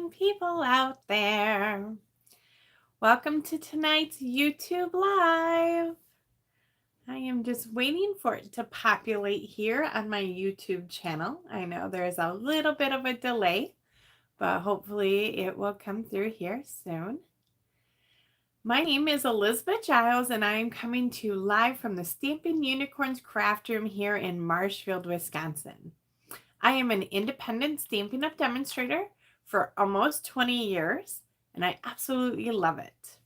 morning, people out there. Welcome to tonight's YouTube Live. I am just waiting for it to populate here on my YouTube channel. I know there's a little bit of a delay, but hopefully it will come through here soon. My name is Elizabeth Giles, and I am coming to you live from the Stampin' Unicorns Craft Room here in Marshfield, Wisconsin. I am an independent Stampin' Up! Demonstrator for almost 20 years, and I absolutely love it.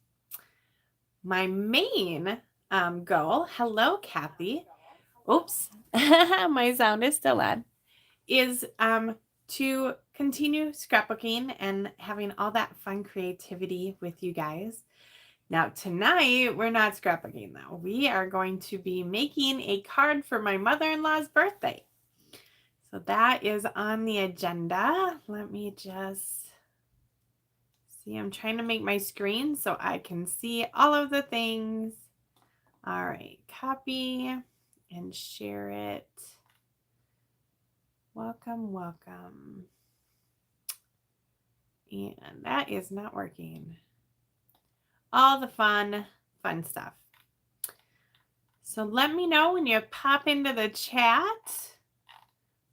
My main goal, hello Kathy, oops, my sound is still on, is to continue scrapbooking and having all that fun creativity with you guys. Now tonight, we're not scrapbooking though. We are going to be making a card for my mother-in-law's birthday. So that is on the agenda. Let me just see. I'm trying to make my screen so I can see all of the things. All right, copy and share it. Welcome, welcome. And that is not working. All the fun stuff. So let me know when you pop into the chat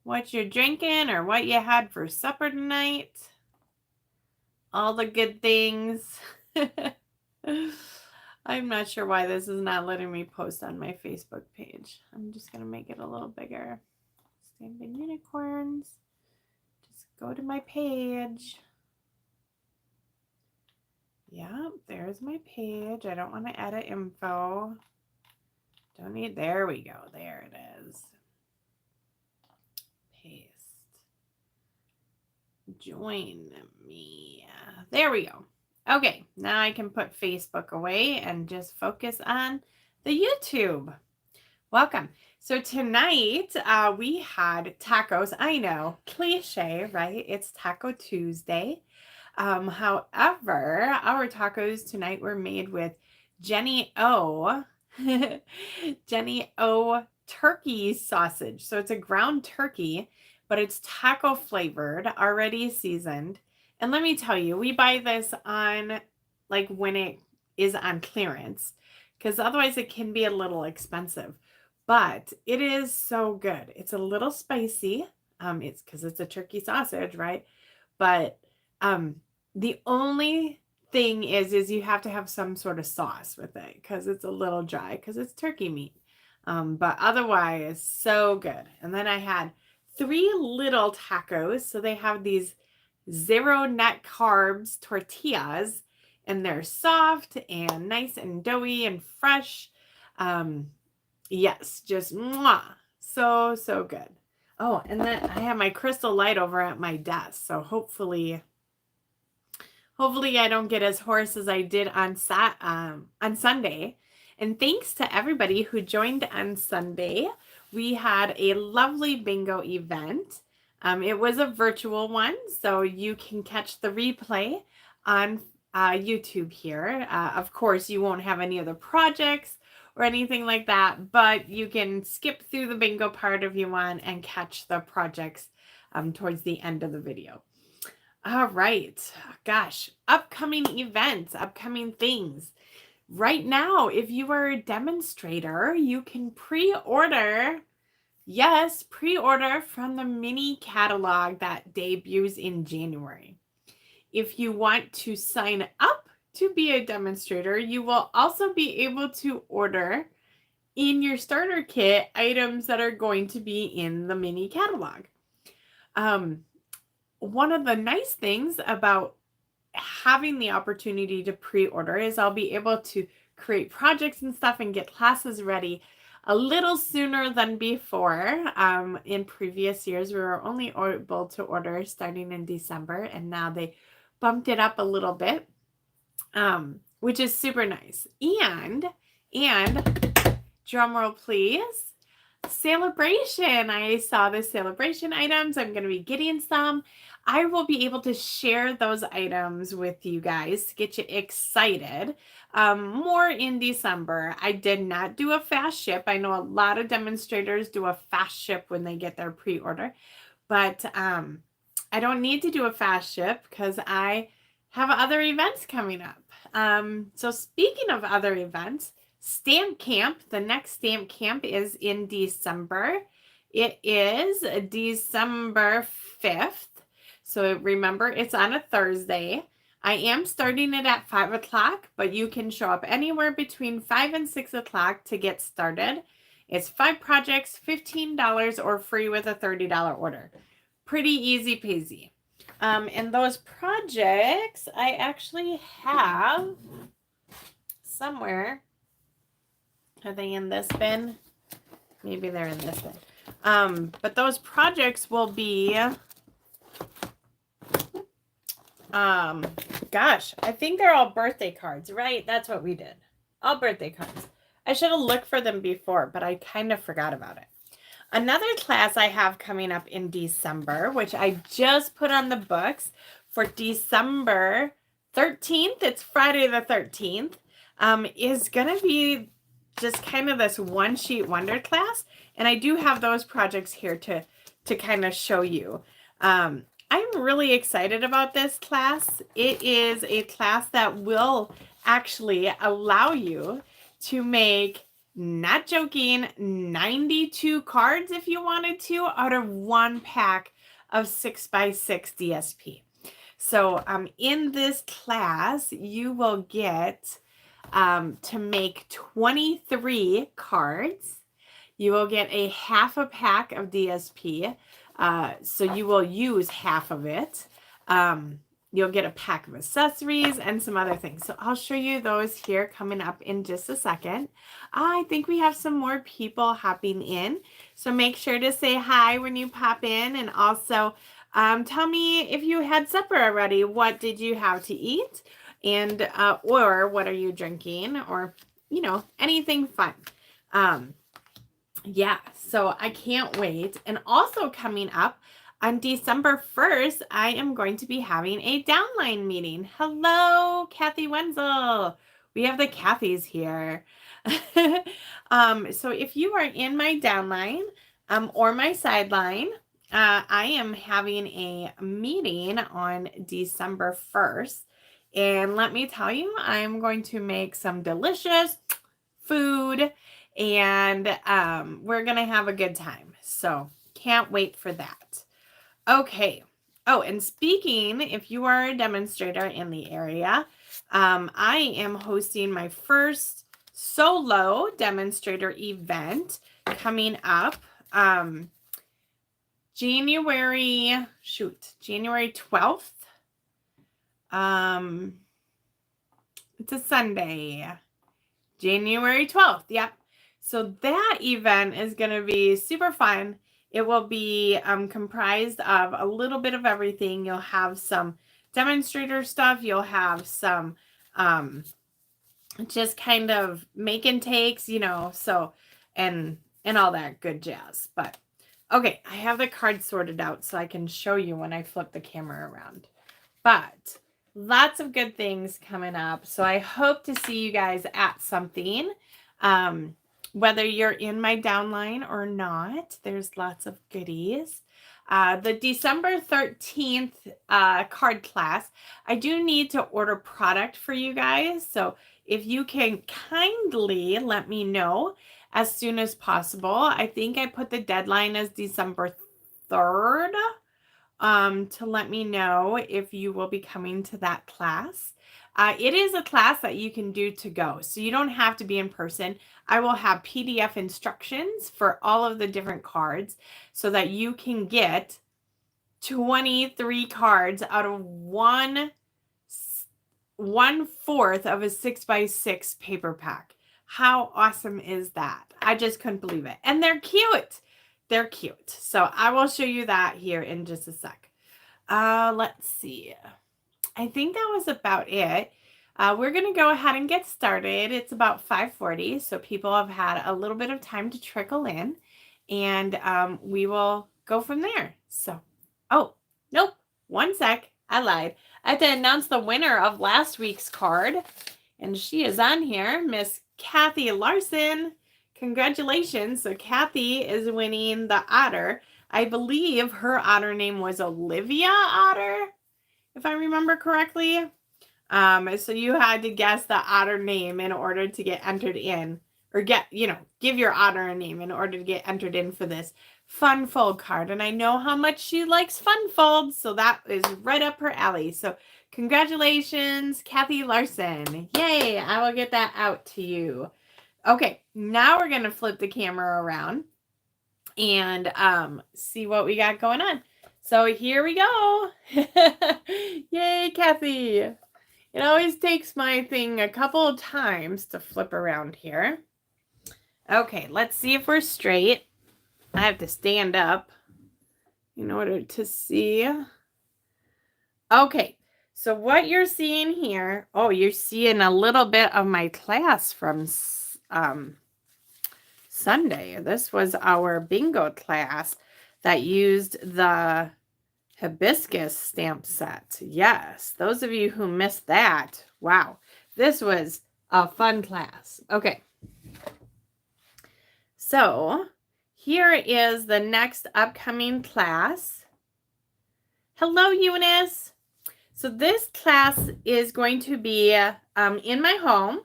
what you're drinking or what you had for supper tonight. All the good things. I'm not sure why this is not letting me post on my Facebook page. I'm just going to make it a little bigger. Stampin' Unicorns. Just go to my page. Yeah, there's my page. I don't want to edit info. Don't need, there we go. There it is. Paste. Join me. There we go. Okay, now I can put Facebook away and just focus on the YouTube. Welcome. So tonight we had tacos. I know, cliche, right? It's Taco Tuesday. However, our tacos tonight were made with Jenny O. Jenny O turkey sausage. So it's a ground turkey, but it's taco flavored, already seasoned. And let me tell you, we buy this on like when it is on clearance, because otherwise it can be a little expensive. But it is so good. It's a little spicy. It's because it's a turkey sausage, right? But the only thing is you have to have some sort of sauce with it because it's a little dry because it's turkey meat. But otherwise, so good. And then I had 3 little tacos. So they have these 0 net carbs tortillas, and they're soft and nice and doughy and fresh. Yes, just mwah, so good. Oh, and then I have my crystal light over at my desk. So hopefully I don't get as hoarse as I did on Sunday. And thanks to everybody who joined on Sunday. We had a lovely bingo event. It was a virtual one, so you can catch the replay on YouTube here. Of course, you won't have any other projects or anything like that, but you can skip through the bingo part if you want and catch the projects towards the end of the video. All right, gosh, upcoming events, upcoming things. Right now, if you are a demonstrator, you can pre-order, yes, pre-order from the mini catalog that debuts in January. If you want to sign up to be a demonstrator, you will also be able to order in your starter kit items that are going to be in the mini catalog. One of the nice things about having the opportunity to pre-order is I'll be able to create projects and stuff and get classes ready a little sooner than before. In previous years, we were only able to order starting in December, and now they bumped it up a little bit, which is super nice. And drum roll please, celebration. I saw the celebration items. I'm going to be getting some. I will be able to share those items with you guys to get you excited. More in December. I did not do a fast ship. I know a lot of demonstrators do a fast ship when they get their pre-order, but I don't need to do a fast ship because I have other events coming up. So speaking of other events, Stamp Camp, the next Stamp Camp is in December. It is December 5th. So remember, it's on a Thursday. I am starting it at 5 o'clock, but you can show up anywhere between 5 and 6 o'clock to get started. It's 5 projects, $15 or free with a $30 order. Pretty easy peasy. And those projects I actually have somewhere. Are they in this bin? Maybe they're in this bin. But those projects will be, gosh, I think they're all birthday cards, right? That's what we did. All birthday cards. I should have looked for them before, but I kind of forgot about it. Another class I have coming up in December, which I just put on the books for December 13th, it's Friday the 13th, is going to be just kind of this one sheet wonder class. And I do have those projects here to kind of show you. I'm really excited about this class. It is a class that will actually allow you to make, not joking, 92 cards if you wanted to out of one pack of 6x6 DSP. So in this class, you will get to make 23 cards. You will get a half a pack of DSP. So you will use half of it. You'll get a pack of accessories and some other things. So I'll show you those here coming up in just a second. I think we have some more people hopping in. So make sure to say hi when you pop in. And also tell me if you had supper already. What did you have to eat? And or what are you drinking? Or, you know, anything fun. Yeah, so I can't wait. And also coming up, on December 1st, I am going to be having a downline meeting. Hello, Kathy Wenzel. We have the Kathys here. So if you are in my downline or my sideline, I am having a meeting on December 1st. And let me tell you, I'm going to make some delicious food and we're going to have a good time. So can't wait for that. Okay. Oh, and speaking, if you are a demonstrator in the area, I am hosting my first solo demonstrator event coming up January 12th. It's a Sunday. January 12th. Yep. So that event is going to be super fun. It will be comprised of a little bit of everything. You'll have some demonstrator stuff. You'll have some just kind of make and takes, you know, so and all that good jazz. But okay, I have the cards sorted out so I can show you when I flip the camera around. But lots of good things coming up. So I hope to see you guys at something. Whether you're in my downline or not, there's lots of goodies. The December 13th card class, I do need to order product for you guys. So if you can kindly let me know as soon as possible. I think I put the deadline as December 3rd to let me know if you will be coming to that class. It is a class that you can do to go, so you don't have to be in person. I will have PDF instructions for all of the different cards so that you can get 23 cards out of 1/4 of a 6x6 paper pack. How awesome is that? I just couldn't believe it. And they're cute. They're cute. So I will show you that here in just a sec. Let's see. I think that was about it. We're going to go ahead and get started. It's about 5:40, so people have had a little bit of time to trickle in, and we will go from there. So, oh, nope, one sec. I lied. I have to announce the winner of last week's card, and she is on here, Miss Kathy Larson. Congratulations. So Kathy is winning the otter. I believe her otter name was Olivia Otter, if I remember correctly. So you had to guess the otter name in order to get entered in, or give your otter a name in order to get entered in for this fun fold card. And I know how much she likes fun folds, so that is right up her alley. So congratulations, Kathy Larson. Yay, I will get that out to you. Okay, now we're going to flip the camera around and see what we got going on. So here we go. Yay, Kathy. It always takes my thing a couple of times to flip around here. Okay, let's see if we're straight. I have to stand up in order to see. Okay, so what you're seeing here, you're seeing a little bit of my class from Sunday. This was our bingo class that used the hibiscus stamp set. Yes, those of you who missed that, wow, this was a fun class. Okay, so here is the next upcoming class. Hello, Eunice. So this class is going to be in my home,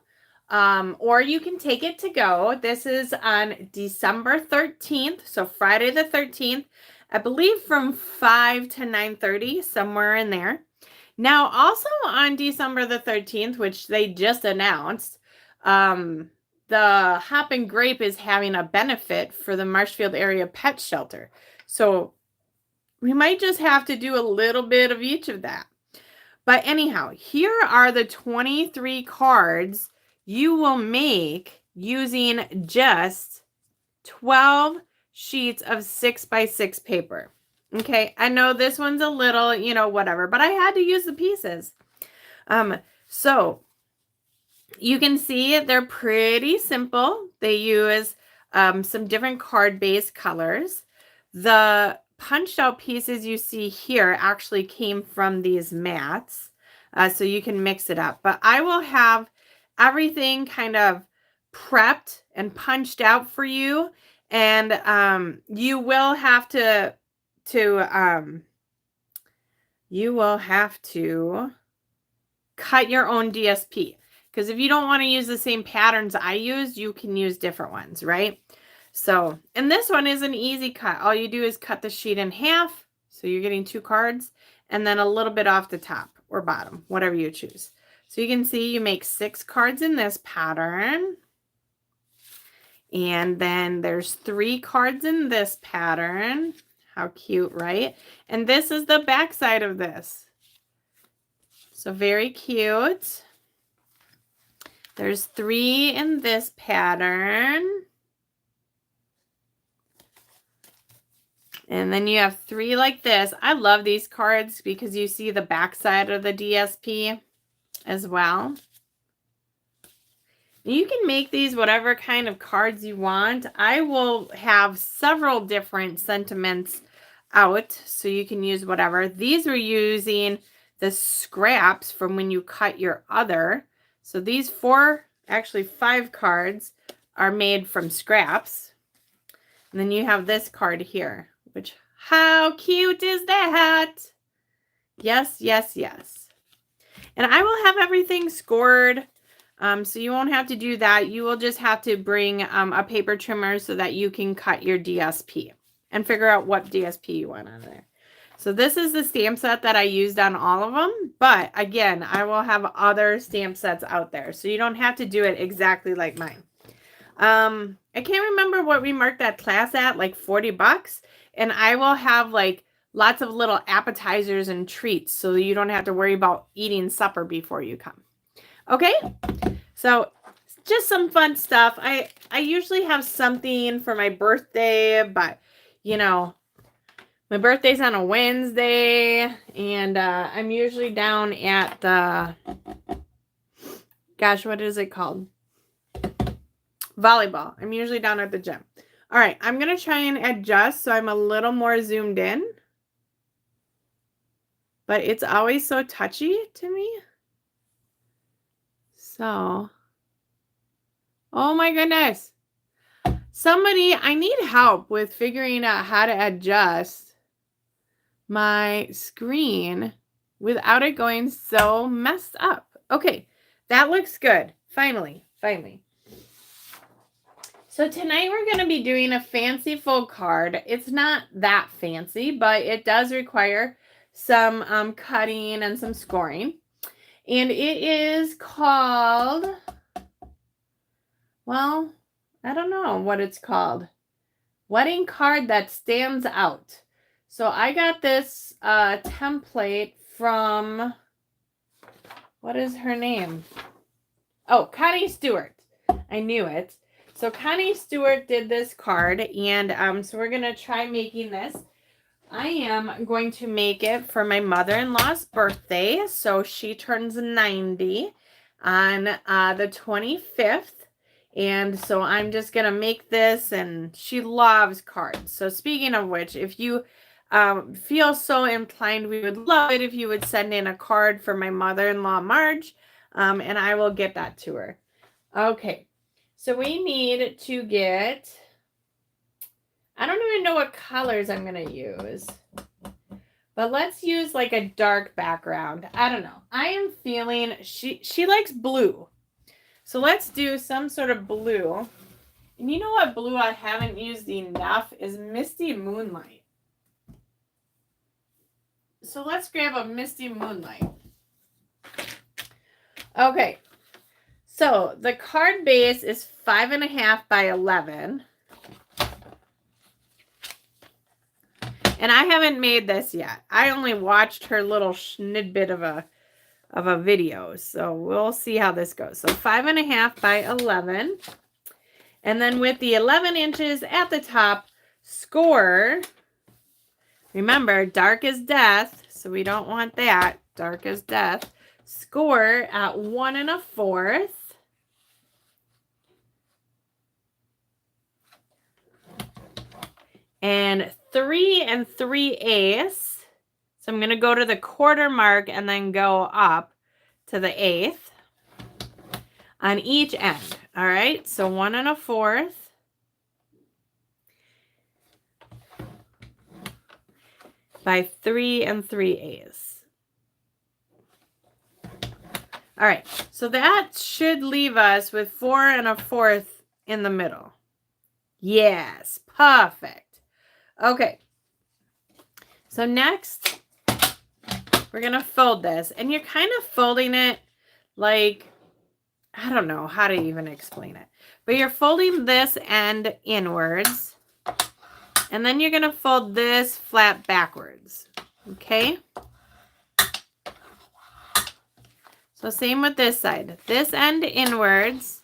or you can take it to go. This is on December 13th, so Friday the 13th. I believe from 5 to 9:30, somewhere in there. Now, also on December the 13th, which they just announced, the Hop and Grape is having a benefit for the Marshfield Area Pet Shelter. So we might just have to do a little bit of each of that. But anyhow, here are the 23 cards you will make using just 12 sheets of 6x6 paper. Okay, I know this one's a little, whatever, but I had to use the pieces. So you can see they're pretty simple. They use some different card-based colors. The punched out pieces you see here actually came from these mats, so you can mix it up. But I will have everything kind of prepped and punched out for you. And you will have to cut your own DSP, because if you don't want to use the same patterns I used, you can use different ones, right? So, and this one is an easy cut. All you do is cut the sheet in half, so you're getting 2 cards, and then a little bit off the top or bottom, whatever you choose. So you can see you make 6 cards in this pattern. And then there's 3 cards in this pattern. How cute, right? And this is the back side of this. So very cute. There's 3 in this pattern. And then you have 3 like this. I love these cards because you see the back side of the DSP as well. You can make these whatever kind of cards you want. I will have several different sentiments out, so you can use whatever. These are using the scraps from when you cut your other. So these 5 cards are made from scraps. And then you have this card here, which, how cute is that? Yes, yes, yes. And I will have everything scored. So you won't have to do that. You will just have to bring a paper trimmer so that you can cut your DSP and figure out what DSP you want on there. So this is the stamp set that I used on all of them. But again, I will have other stamp sets out there, so you don't have to do it exactly like mine. I can't remember what we marked that class at, like $40. And I will have like lots of little appetizers and treats, so you don't have to worry about eating supper before you come. Okay, so just some fun stuff. I usually have something for my birthday, but my birthday's on a Wednesday, and I'm usually down at the, gosh, what is it called? Volleyball. I'm usually down at the gym. All right, I'm going to try and adjust so I'm a little more zoomed in. But it's always so touchy to me. So, oh my goodness. I need help with figuring out how to adjust my screen without it going so messed up. Okay, that looks good. Finally. So tonight we're going to be doing a fanciful card. It's not that fancy, but it does require some cutting and some scoring. And it is called, well, I don't know what it's called. Wedding Card That Stands Out. So I got this template from, what is her name? Oh, Connie Stewart. I knew it. So Connie Stewart did this card, and so we're going to try making this. I am going to make it for my mother-in-law's birthday. So she turns 90 on the 25th. And so I'm just going to make this, and she loves cards. So speaking of which, if you feel so inclined, we would love it if you would send in a card for my mother-in-law, Marge, and I will get that to her. Okay, so we need to get, I don't even know what colors I'm going to use, but let's use like a dark background. I don't know. I am feeling, she likes blue. So let's do some sort of blue. And you know what blue I haven't used enough is Misty Moonlight. So let's grab a Misty Moonlight. Okay. So the card base is 5.5 by 11. And I haven't made this yet. I only watched her little snidbit of a video. So we'll see how this goes. So 5.5 by 11. And then with the 11 inches at the top, score. Remember, dark is death. So we don't want that. Dark is death. Score at 1 1/4. And 3 3/8. So I'm going to go to the quarter mark and then go up to the 1/8 on each end. All right, so 1 1/4. By 3 3/8. All right, so that should leave us with 4 1/4 in the middle. Yes, perfect. Okay, so next we're going to fold this, and you're kind of folding it like, I don't know how to even explain it, but you're folding this end inwards, and then you're going to fold this flat backwards, okay? So same with this side. This end inwards,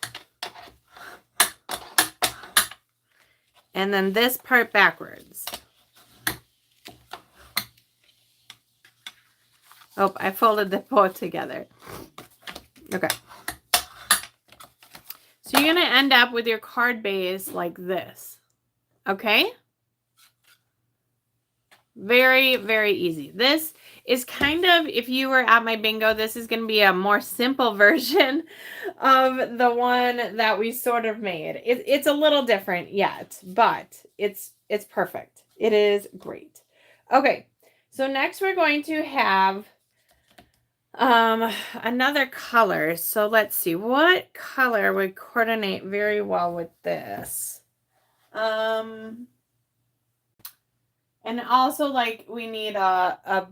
and then this part backwards. Oh, I folded them both together. Okay. So you're going to end up with your card base like this. Okay? Very, very easy. This is kind of, if you were at my bingo, this is going to be a more simple version of the one that we sort of made. It's a little different yet, but it's perfect. It is great. Okay, so next we're going to have another color. So let's see, what color would coordinate very well with this? And also, like, we need a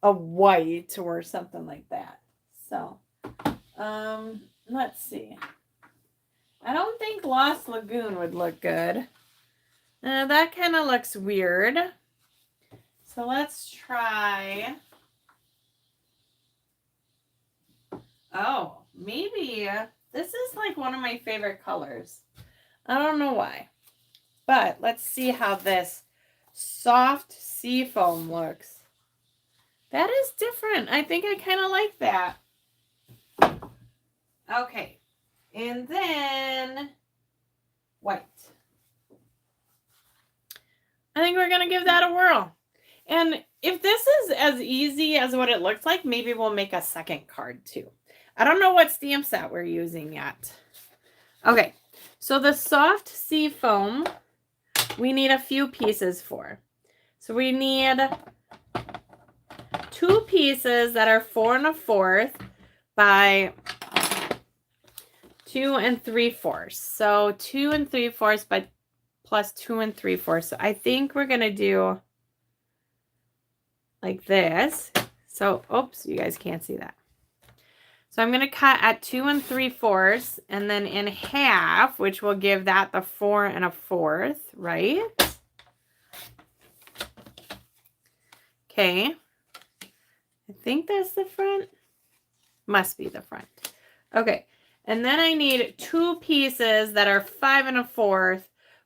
white or something like that. So, let's see. I don't think Lost Lagoon would look good. That kind of looks weird. So let's try. Oh, maybe this is like one of my favorite colors. I don't know why. But let's see how this soft sea foam looks. That is different. I think I kind of like that. Okay. And then white. I think we're going to give that a whirl. And if this is as easy as what it looks like, maybe we'll make a second card too. I don't know what stamp set we're using yet. Okay. So the soft sea foam, we need a few pieces for. So we need 2 pieces that are 4 1/4 by 2 3/4. So 2 3/4 by plus 2 3/4. So I think we're going to do like this. So, oops, you guys can't see that. So I'm going to cut at 2 3/4 and then in half, which will give that the 4 1/4, right? Okay. I think that's the front. Must be the front. Okay. And then I need 2 pieces that are 5 1/4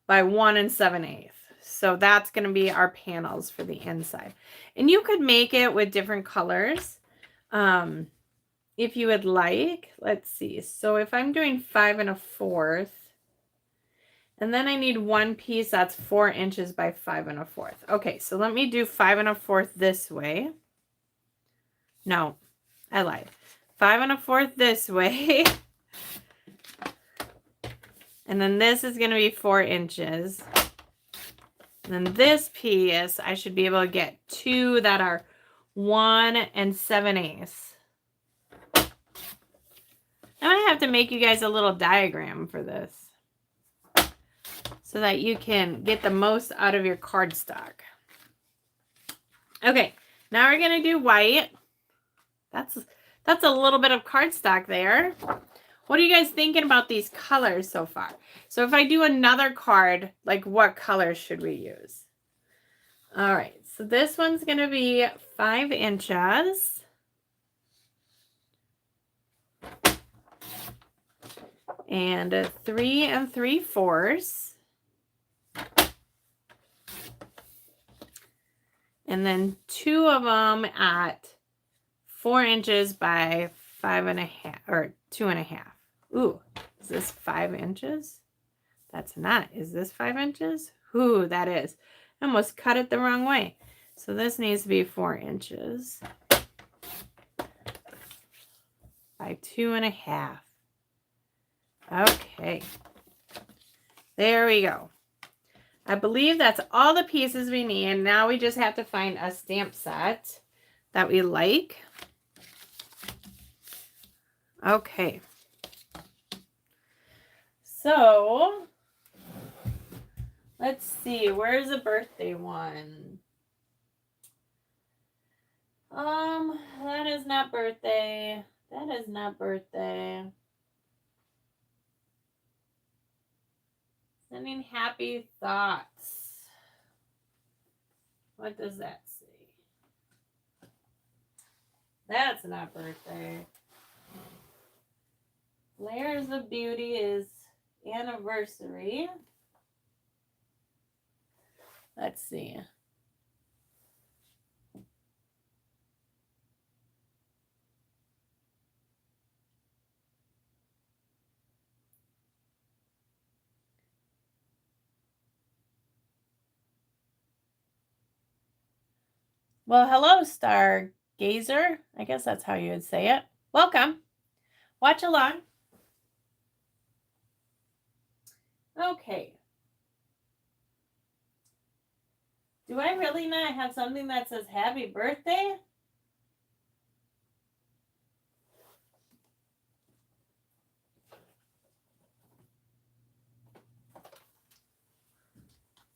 by 1 7/8. So that's going to be our panels for the inside. And you could make it with different colors if you would like. Let's see. So if I'm doing 5 1/4, and then I need 1 piece that's 4 inches by 5 1/4. Okay, so let me do 5 1/4 this way. No, I lied. 5 1/4 this way. And then this is going to be 4 inches. And then this piece, I should be able to get 2 that are 1 7/8. I might have to make you guys a little diagram for this so that you can get the most out of your cardstock. Okay, now we're going to do white. That's a little bit of cardstock there. What are you guys thinking about these colors so far? So if I do another card, like what colors should we use? All right, so this one's going to be 5 inches. And 3 3/4. And then 2 of them at 4 inches by 5 1/2 or 2 1/2. Ooh, is this 5 inches? That's not. Is this 5 inches? Ooh, that is. I almost cut it the wrong way. So this needs to be 4 inches by 2 1/2. Okay. There we go. I believe that's all the pieces we need. Now we just have to find a stamp set that we like. Okay. So, let's see. Where's the birthday one? That is not birthday. That is not birthday. Sending happy thoughts. What does that say? That's not birthday. Layers of Beauty is anniversary. Let's see. Well, hello, Stargazer. I guess that's how you would say it. Welcome. Watch along. Okay. Do I really not have something that says happy birthday?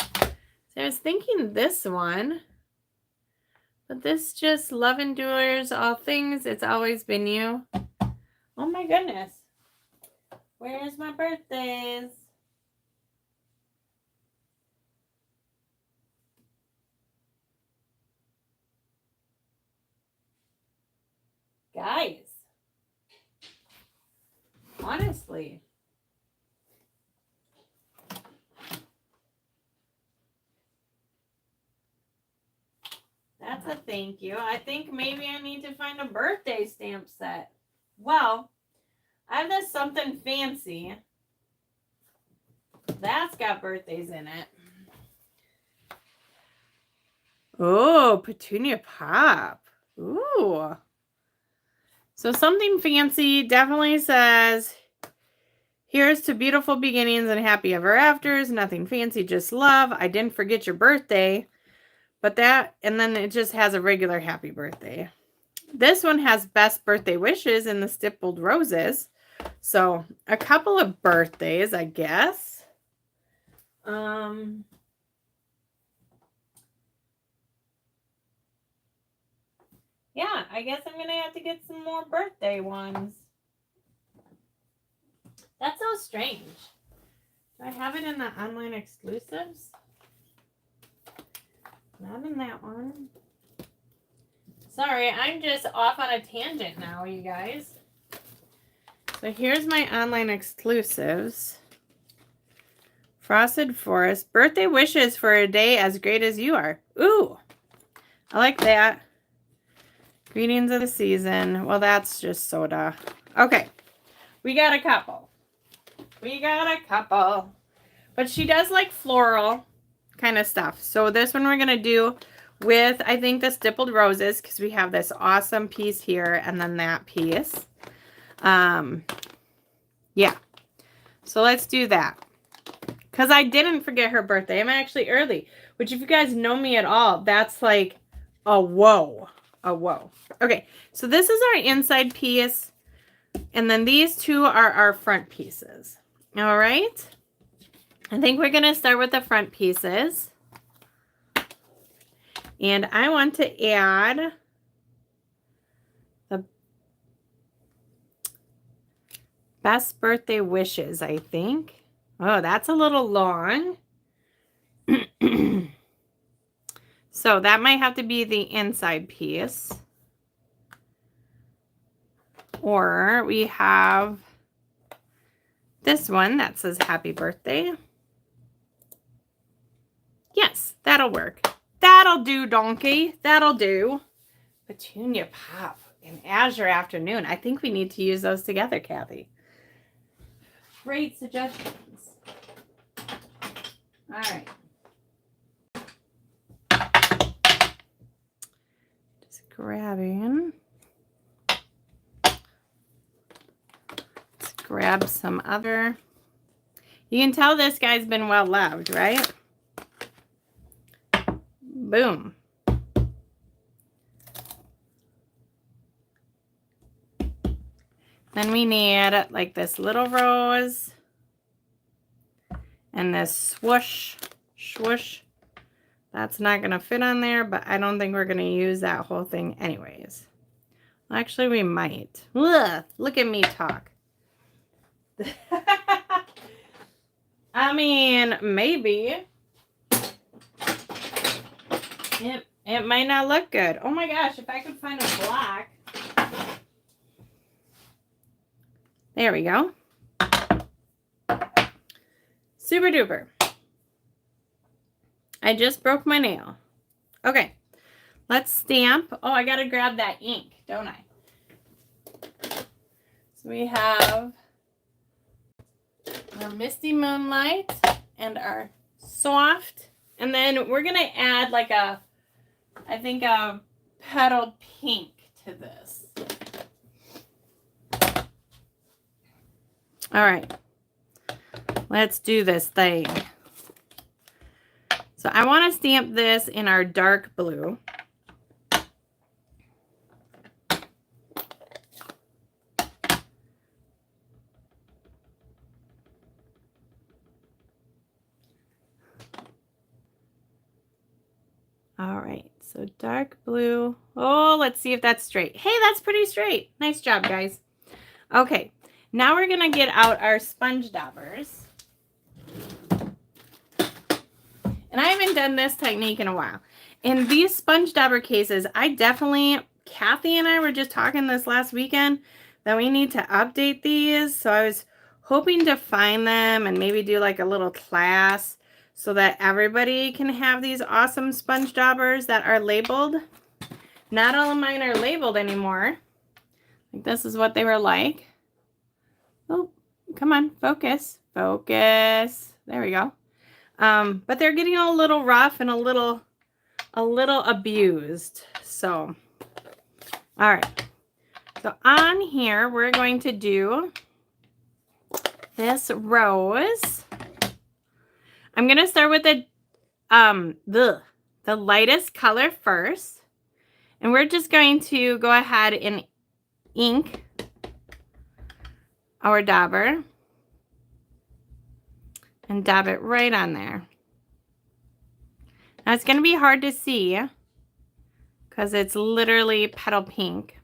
So I was thinking this one. But this just love endures all things. It's always been you. Oh my goodness. Where's my birthdays? Guys. Honestly. That's a thank you. I think maybe I need to find a birthday stamp set. Well, I have this something fancy. That's got birthdays in it. Oh, Petunia Pop. Ooh. So something fancy definitely says, Here's to beautiful beginnings and happy ever afters. Nothing fancy, just love. I didn't forget your birthday. But that, and then it just has a regular happy birthday. This one has best birthday wishes in the stippled roses. So a couple of birthdays, I guess. Yeah, I guess I'm going to have to get some more birthday ones. That's so strange. Do I have it in the online exclusives? Not in that one. Sorry, I'm just off on a tangent now, you guys. So here's my online exclusives. Frosted Forest. Birthday wishes for a day as great as you are. Ooh, I like that. Greetings of the season. Well, that's just soda. Okay, we got a couple. We got a couple. But she does like floral kind of stuff. So this one we're going to do with, I think, the stippled roses, because we have this awesome piece here and then that piece. Yeah. So let's do that. Because I didn't forget her birthday. I'm actually early. Which, if you guys know me at all, that's like a whoa. A whoa. Okay. So this is our inside piece. And then these two are our front pieces. All right. I think we're going to start with the front pieces. And I want to add the best birthday wishes, I think. Oh, that's a little long. So that might have to be the inside piece. Or we have this one that says happy birthday. Yes, that'll work. That'll do, donkey. That'll do. Petunia Pop and Azure Afternoon. I think we need to use those together, Kathy. Great suggestions. All right. Just grabbing. Let's grab some other. You can tell this guy's been well loved, right? Boom. Then we need like this little rose and this swoosh, swoosh. That's not going to fit on there, but I don't think we're going to use that whole thing anyways. Actually, we might. Ugh, look at me talk. I mean, maybe. It might not look good. Oh my gosh, if I could find a black. There we go. Super duper. I just broke my nail. Okay, let's stamp. Oh, I gotta grab that ink, don't I? So we have our Misty Moonlight and our soft. And then we're gonna add like a, I think a Petal Pink to this. All right, let's do this thing. So I want to stamp this in our dark blue. All right, so dark blue. Oh, let's see if that's straight. Hey, that's pretty straight. Nice job, guys. Okay, now we're gonna get out our sponge daubers. And I haven't done this technique in a while. In these sponge dauber cases, I definitely, Kathy and I were just talking this last weekend that we need to update these. So I was hoping to find them and maybe do like a little class so that everybody can have these awesome sponge daubers that are labeled. Not all of mine are labeled anymore. Like this is what they were like. Oh, come on, focus, focus. There we go. But they're getting a little rough and a little abused. So, all right. So on here, we're going to do this rose. I'm going to start with the lightest color first. And we're just going to go ahead and ink our dauber and dab it right on there. Now it's going to be hard to see because it's literally Petal Pink.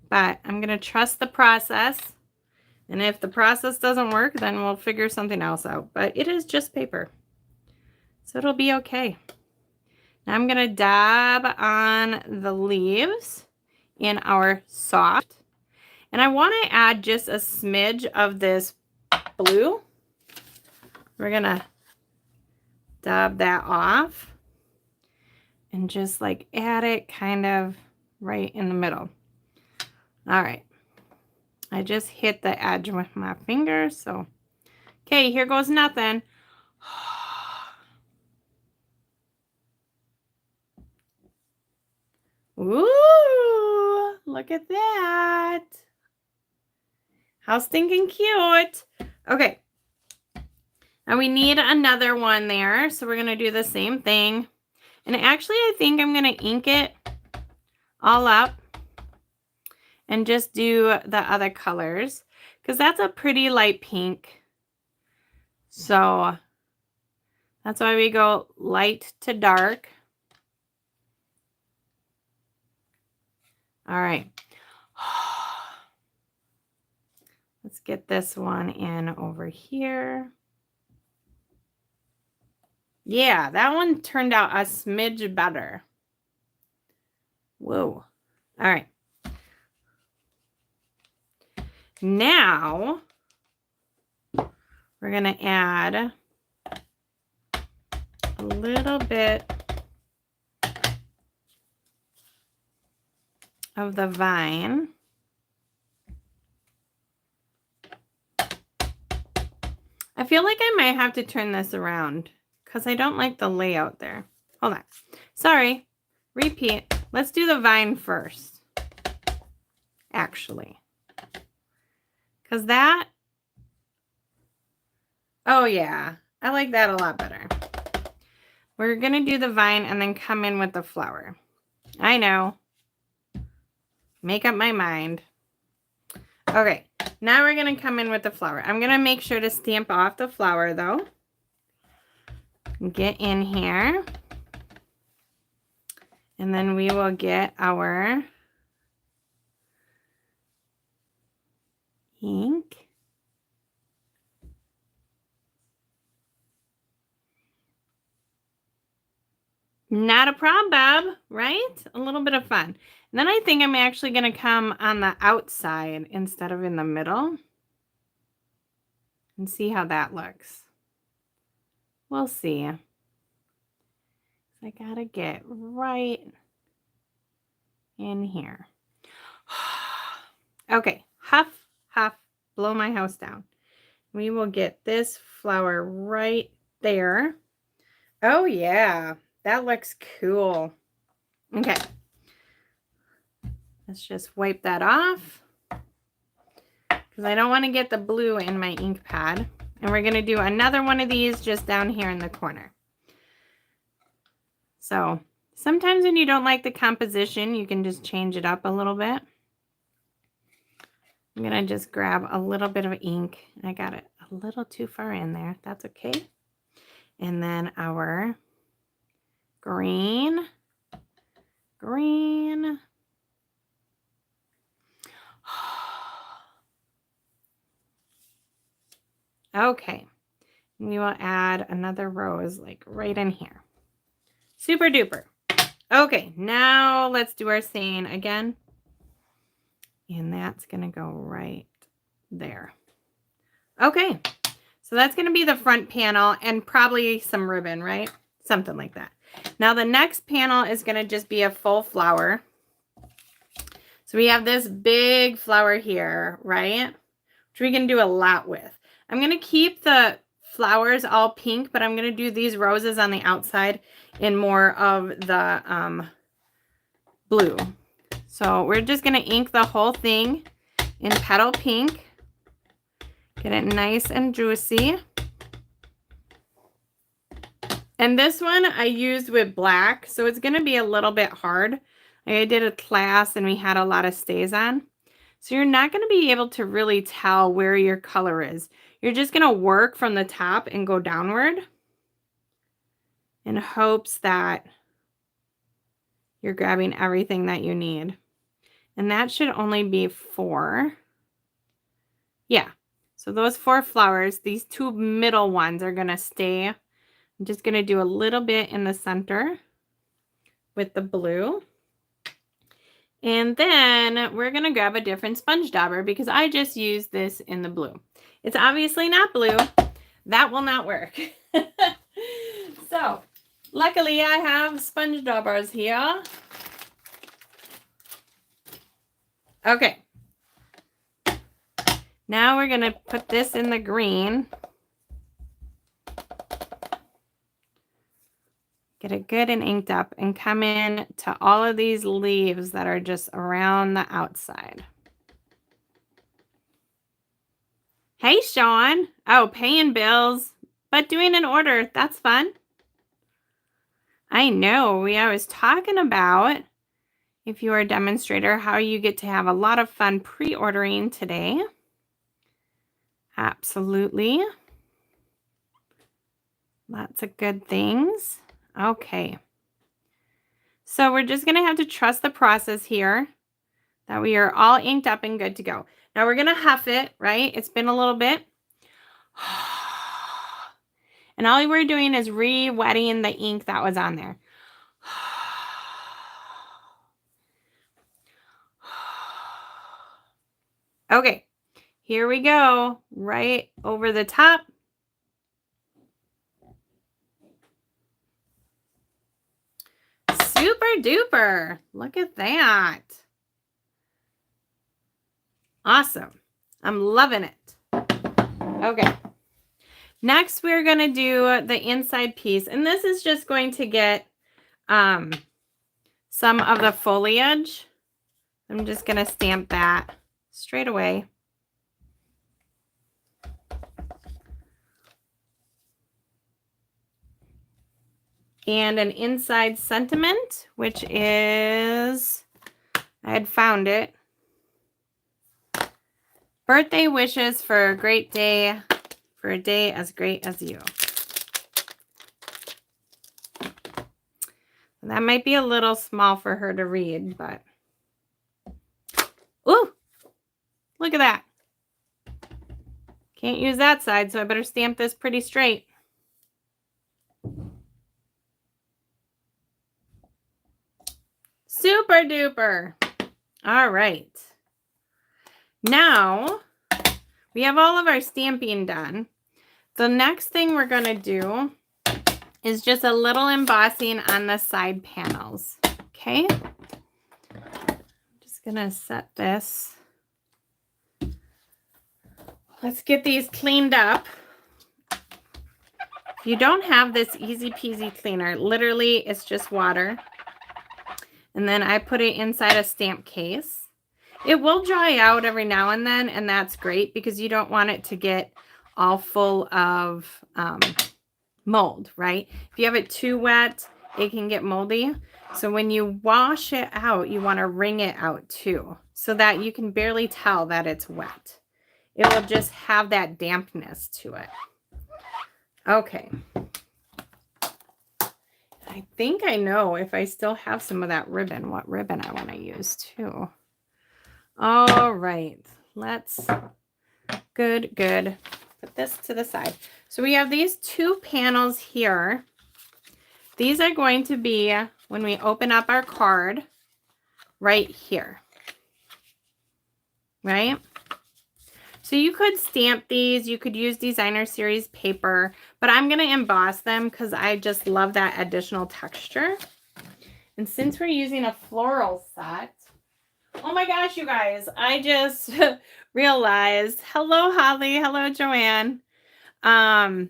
But I'm going to trust the process. And if the process doesn't work, then we'll figure something else out. But it is just paper, so it'll be okay. Now I'm going to dab on the leaves in our soft. And I want to add just a smidge of this blue. We're going to dab that off and just like add it kind of right in the middle. All right. I just hit the edge with my finger, so. Okay, here goes nothing. Ooh, look at that. How stinking cute. Okay. Now we need another one there, so we're going to do the same thing. And actually, I think I'm going to ink it all up and just do the other colors because that's a pretty light pink. So that's why we go light to dark. All right. Let's get this one in over here. Yeah, that one turned out a smidge better. Whoa. All right. Now, we're going to add a little bit of the vine. I feel like I might have to turn this around because I don't like the layout there. Hold on. Sorry. Repeat. Let's do the vine first. Actually. Because that, oh yeah, I like that a lot better. We're going to do the vine and then come in with the flower. I know. Make up my mind. Okay, now we're going to come in with the flower. I'm going to make sure to stamp off the flower though. Get in here. And then we will get our ink. Not a problem, right? A little bit of fun. And then I think I'm actually going to come on the outside instead of in the middle and see how that looks. We'll see. I gotta get right in here. Okay, huff, huff, blow my house down. We will get this flower right there. Oh yeah, that looks cool. Okay. Let's just wipe that off because I don't want to get the blue in my ink pad. And we're going to do another one of these just down here in the corner. So sometimes when you don't like the composition, you can just change it up a little bit. I'm going to just grab a little bit of ink. I got it a little too far in there. That's okay. And then our green. Okay. We will add another rose like right in here. Super duper. Okay, now let's do our saying again. And that's going to go right there. Okay, so that's going to be the front panel and probably some ribbon, right? Something like that. Now the next panel is going to just be a full flower. So we have this big flower here, right? Which we can do a lot with. I'm going to keep the flowers all pink, but I'm going to do these roses on the outside in more of the blue. So we're just going to ink the whole thing in Petal Pink. Get it nice and juicy. And this one I used with black, so it's going to be a little bit hard. I did a class and we had a lot of stays on. So you're not going to be able to really tell where your color is. You're just going to work from the top and go downward in hopes that you're grabbing everything that you need. And that should only be 4. Yeah. So those 4 flowers, these 2 middle ones are going to stay. I'm just going to do a little bit in the center with the blue. And then we're going to grab a different sponge dauber because I just used this in the blue. It's obviously not blue. That will not work. So, luckily I have sponge daubers here. Okay. Now we're going to put this in the green. Get it good and inked up and come in to all of these leaves that are just around the outside. Hey, Sean. Oh, paying bills, but doing an order. That's fun. I know. I was talking about, if you are a demonstrator, how you get to have a lot of fun pre-ordering today. Absolutely. Lots of good things. Okay. So we're just going to have to trust the process here that we are all inked up and good to go. Now we're going to huff it, right? It's been a little bit. And all we're doing is re-wetting the ink that was on there. Okay, here we go. Right over the top. Super duper. Look at that. Awesome. I'm loving it. Okay. Next, we're going to do the inside piece. And this is just going to get some of the foliage. I'm just going to stamp that straight away. And an inside sentiment, which is, I had found it. Birthday wishes for a great day, for a day as great as you. That might be a little small for her to read, but. Ooh, look at that. Can't use that side, so I better stamp this pretty straight. Super duper. All right. Now we have all of our stamping done. The next thing we're going to do is just a little embossing on the side panels. Okay. I'm just going to set this. Let's get these cleaned up. If you don't have this easy peasy cleaner, literally it's just water. And then I put it inside a stamp case. It will dry out every now and then, and that's great because you don't want it to get all full of mold, right? If you have it too wet, it can get moldy. So when you wash it out, you want to wring it out too, so that you can barely tell that it's wet. It will just have that dampness to it. Okay. I think I know, if I still have some of that ribbon, what ribbon I want to use too. All right, let's, good. Put this to the side. So we have these 2 panels here. These are going to be, when we open up our card, right here, right? So you could stamp these, you could use designer series paper, but I'm going to emboss them because I just love that additional texture. And since we're using a floral set, oh my gosh, you guys, I just realized, hello Holly, hello Joanne. I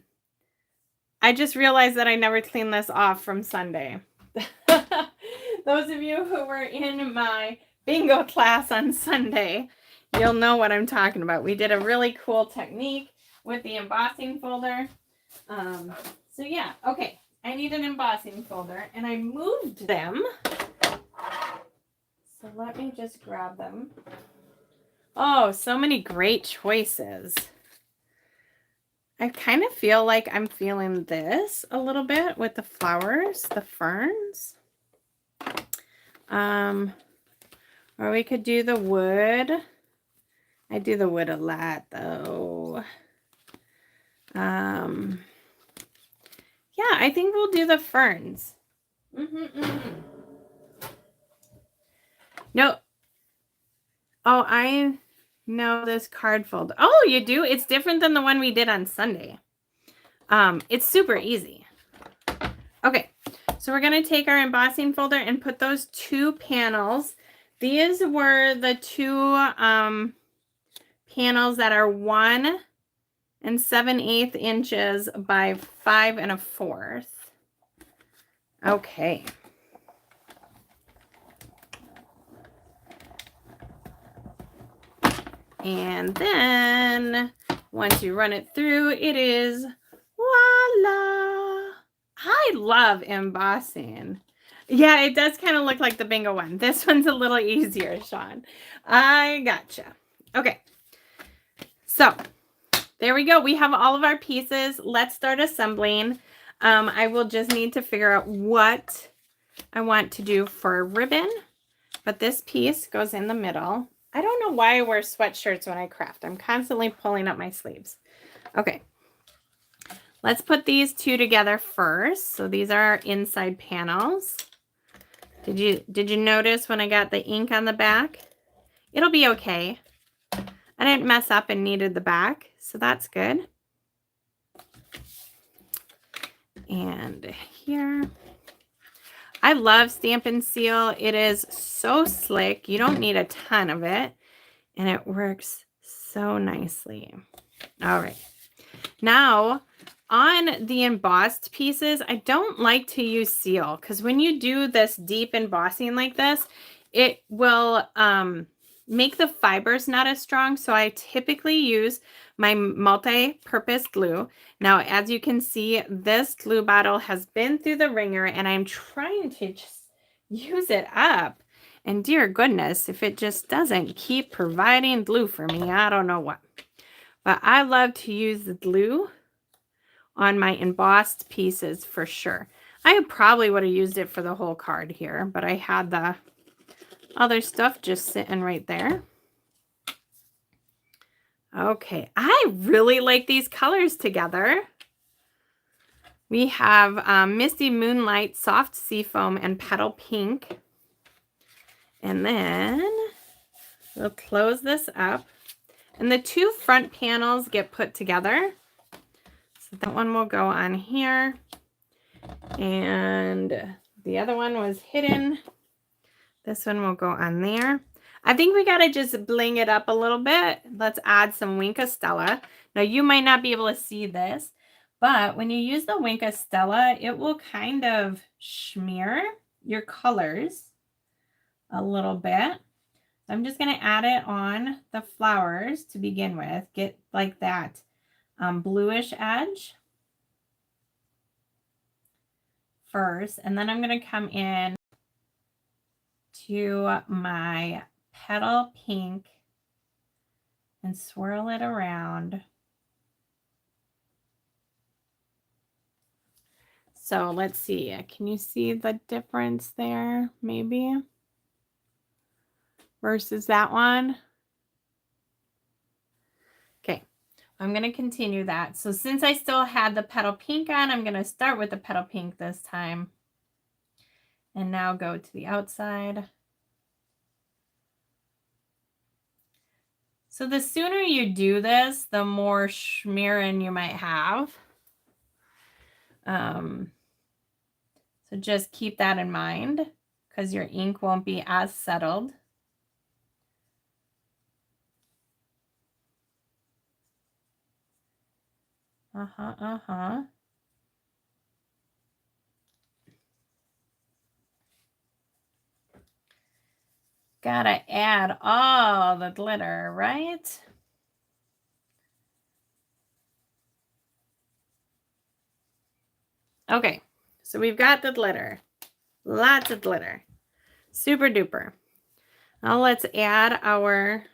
just realized that I never cleaned this off from Sunday. Those of you who were in my bingo class on Sunday, you'll know what I'm talking about. We did a really cool technique with the embossing folder. So yeah, okay. I need an embossing folder, and I moved them. So let me just grab them. Oh, so many great choices. I kind of feel like I'm feeling this a little bit with the flowers, the ferns. Or we could do the wood. I do the wood a lot though. Yeah, I think we'll do the ferns. No. Oh, I know this card folder. Oh, you do? It's different than the one we did on Sunday. It's super easy. Okay, so we're going to take our embossing folder and put those 2 panels. These were the 2 panels that are 1 7/8 inches by 5 1/4. Okay. And then once you run it through, it is voila. I love embossing. Yeah, it does kind of look like the bingo one. This one's a little easier, Sean. I gotcha. Okay. So there we go. We have all of our pieces. Let's start assembling. I will just need to figure out what I want to do for a ribbon, but this piece goes in the middle. I don't know why I wear sweatshirts when I craft. I'm constantly pulling up my sleeves. Okay. Let's put these 2 together first. So these are our inside panels. Did you notice when I got the ink on the back? It'll be okay. I didn't mess up and needed the back, so that's good. And here. I love Stampin' Seal. It is so slick. You don't need a ton of it, and it works so nicely. All right. Now, on the embossed pieces, I don't like to use seal because when you do this deep embossing like this, it will make the fibers not as strong. So I typically use my multi-purpose glue. Now, as you can see, this glue bottle has been through the ringer and I'm trying to just use it up. And dear goodness, if it just doesn't keep providing glue for me, I don't know what. But I love to use the glue on my embossed pieces for sure. I probably would have used it for the whole card here, but I had the other stuff just sitting right there. Okay, I really like these colors together. We have Misty Moonlight, Soft Seafoam, and Petal Pink. And then we'll close this up. And the 2 front panels get put together. So that one will go on here. And the other one was hidden. This one will go on there. I think we got to just bling it up a little bit. Let's add some Wink of Stella. Now, you might not be able to see this, but when you use the Wink of Stella, it will kind of smear your colors a little bit. I'm just going to add it on the flowers to begin with. Get like that bluish edge first, and then I'm going to come in to my Petal Pink and swirl it around. So let's see. Can you see the difference there, maybe? Versus that one? Okay, I'm going to continue that. So since I still had the Petal Pink on, I'm going to start with the Petal Pink this time. And now go to the outside. So the sooner you do this, the more smearing you might have. So just keep that in mind because your ink won't be as settled. Gotta add all the glitter, right? Okay, so we've got the glitter. Lots of glitter. Super duper. Now let's add our...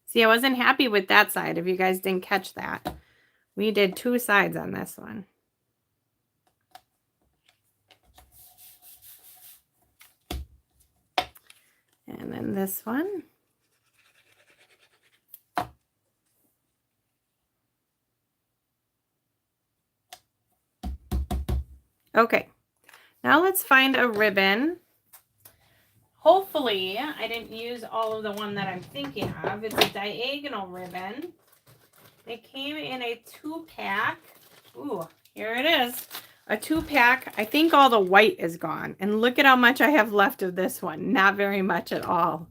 See, I wasn't happy with that side, if you guys didn't catch that. We did 2 sides on this one. And then this one. Okay, now let's find a ribbon. Hopefully, I didn't use all of the one that I'm thinking of. It's a diagonal ribbon. It came in a 2-pack. Ooh, here it is. A 2-pack. I think all the white is gone. And look at how much I have left of this one. Not very much at all.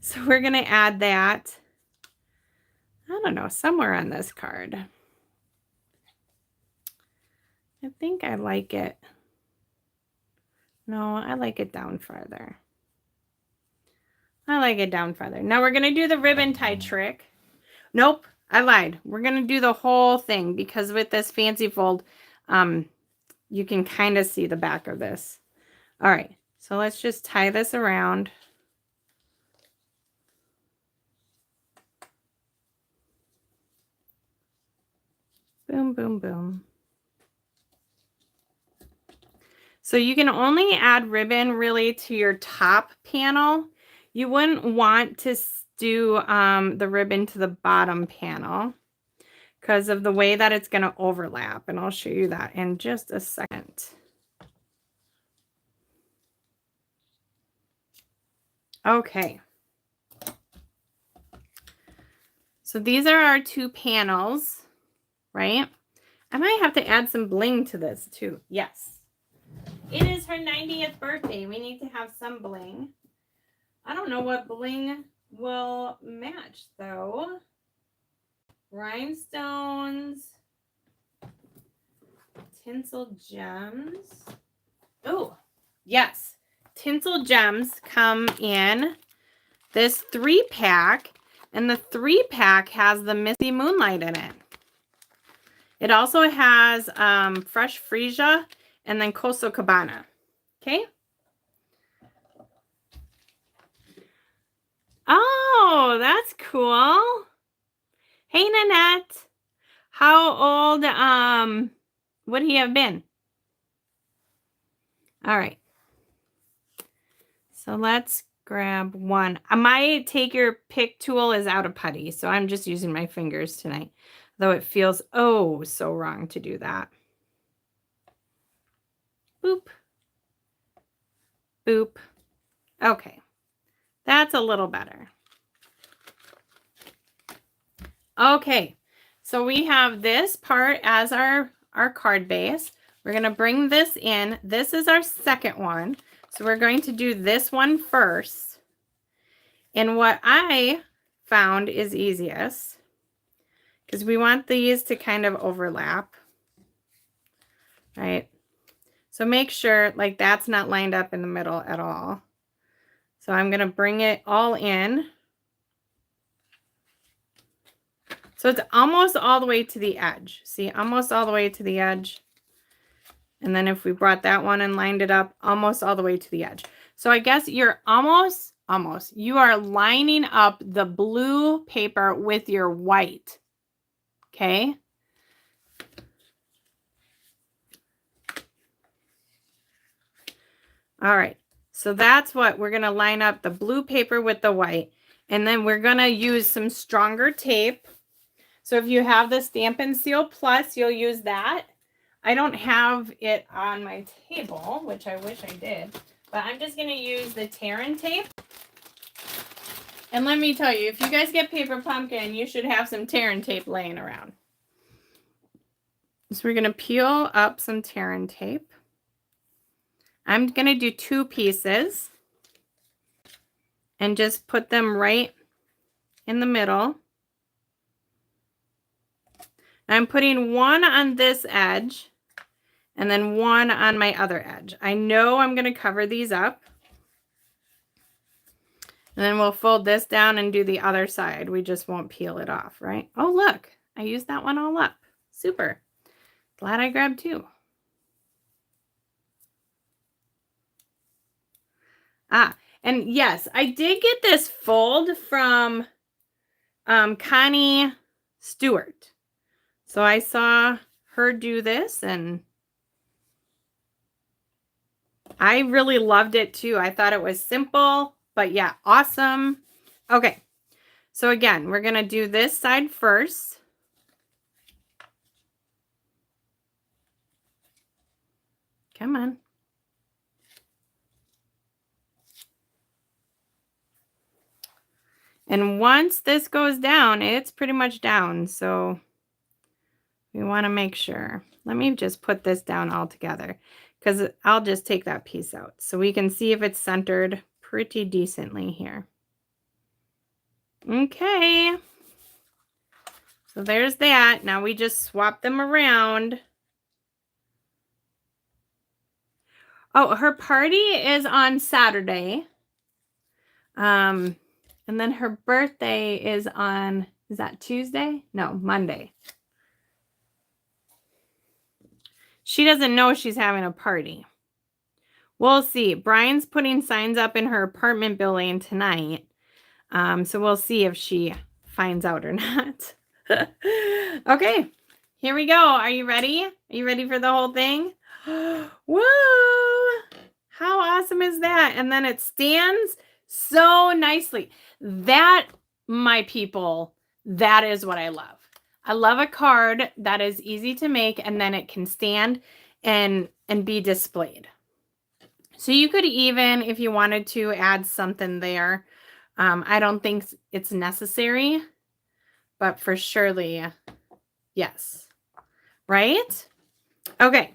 So we're going to add that, I don't know, somewhere on this card. I think I like it. No, I like it down farther. I like it down farther. Now we're going to do the ribbon tie trick. Nope, I lied. We're going to do the whole thing because with this fancy fold, you can kind of see the back of this. All right, so let's just tie this around. Boom, boom, boom. So you can only add ribbon really to your top panel. You wouldn't want to do the ribbon to the bottom panel because of the way that it's going to overlap. And I'll show you that in just a second. Okay. So these are our 2 panels, right? I might have to add some bling to this too. Yes. It is her 90th birthday. We need to have some bling. I don't know what bling will match though. Rhinestones, tinsel gems. Oh, yes. Tinsel gems come in this 3-pack, and the 3-pack has the Misty Moonlight in it. It also has fresh freesia and then Coastal Cabana. Okay. Oh, that's cool. Hey, Nanette. How old would he have been? All right. So let's grab one. My take your pick tool is out of putty, so I'm just using my fingers tonight. Though it feels oh so wrong to do that. Boop. Boop. Okay. That's a little better. Okay. So we have this part as our card base. We're going to bring this in. This is our second one. So we're going to do this one first. And what I found is easiest, because we want these to kind of overlap, right? So make sure like that's not lined up in the middle at all. So I'm going to bring it all in. So it's almost all the way to the edge. See, almost all the way to the edge. And then if we brought that one and lined it up, almost all the way to the edge. So I guess you're almost, you are lining up the blue paper with your white. Okay. All right. So that's what we're going to line up the blue paper with the white. And then we're going to use some stronger tape. So if you have the Stampin' Seal Plus, you'll use that. I don't have it on my table, which I wish I did. But I'm just going to use the Terran tape. And let me tell you, if you guys get Paper Pumpkin, you should have some Terran tape laying around. So we're going to peel up some Terran tape. I'm going to do 2 pieces. And just put them right in the middle. I'm putting one on this edge and then 1 on my other edge. I know I'm going to cover these up. And then we'll fold this down and do the other side. We just won't peel it off, right? Oh, look, I used that one all up. Super. Glad I grabbed 2. And yes, I did get this fold from Connie Stewart. So I saw her do this and I really loved it too. I thought it was simple, but yeah, awesome. Okay, so again, we're going to do this side first. Come on. And once this goes down, it's pretty much down. So we want to make sure. Let me just put this down all together because I'll just take that piece out so we can see if it's centered pretty decently here. Okay. So there's that. Now we just swap them around. Oh, her party is on Saturday. And then her birthday is on, is that Tuesday? No, Monday. She doesn't know she's having a party. We'll see. Brian's putting signs up in her apartment building tonight. So we'll see if she finds out or not. Okay, here we go. Are you ready? Are you ready for the whole thing? Whoa! How awesome is that? And then it stands so nicely. That, my people, that is what I love. I love a card that is easy to make and then it can stand and be displayed. So you could even, if you wanted to, add something there. I don't think it's necessary, but for surely, yes. Right? Okay.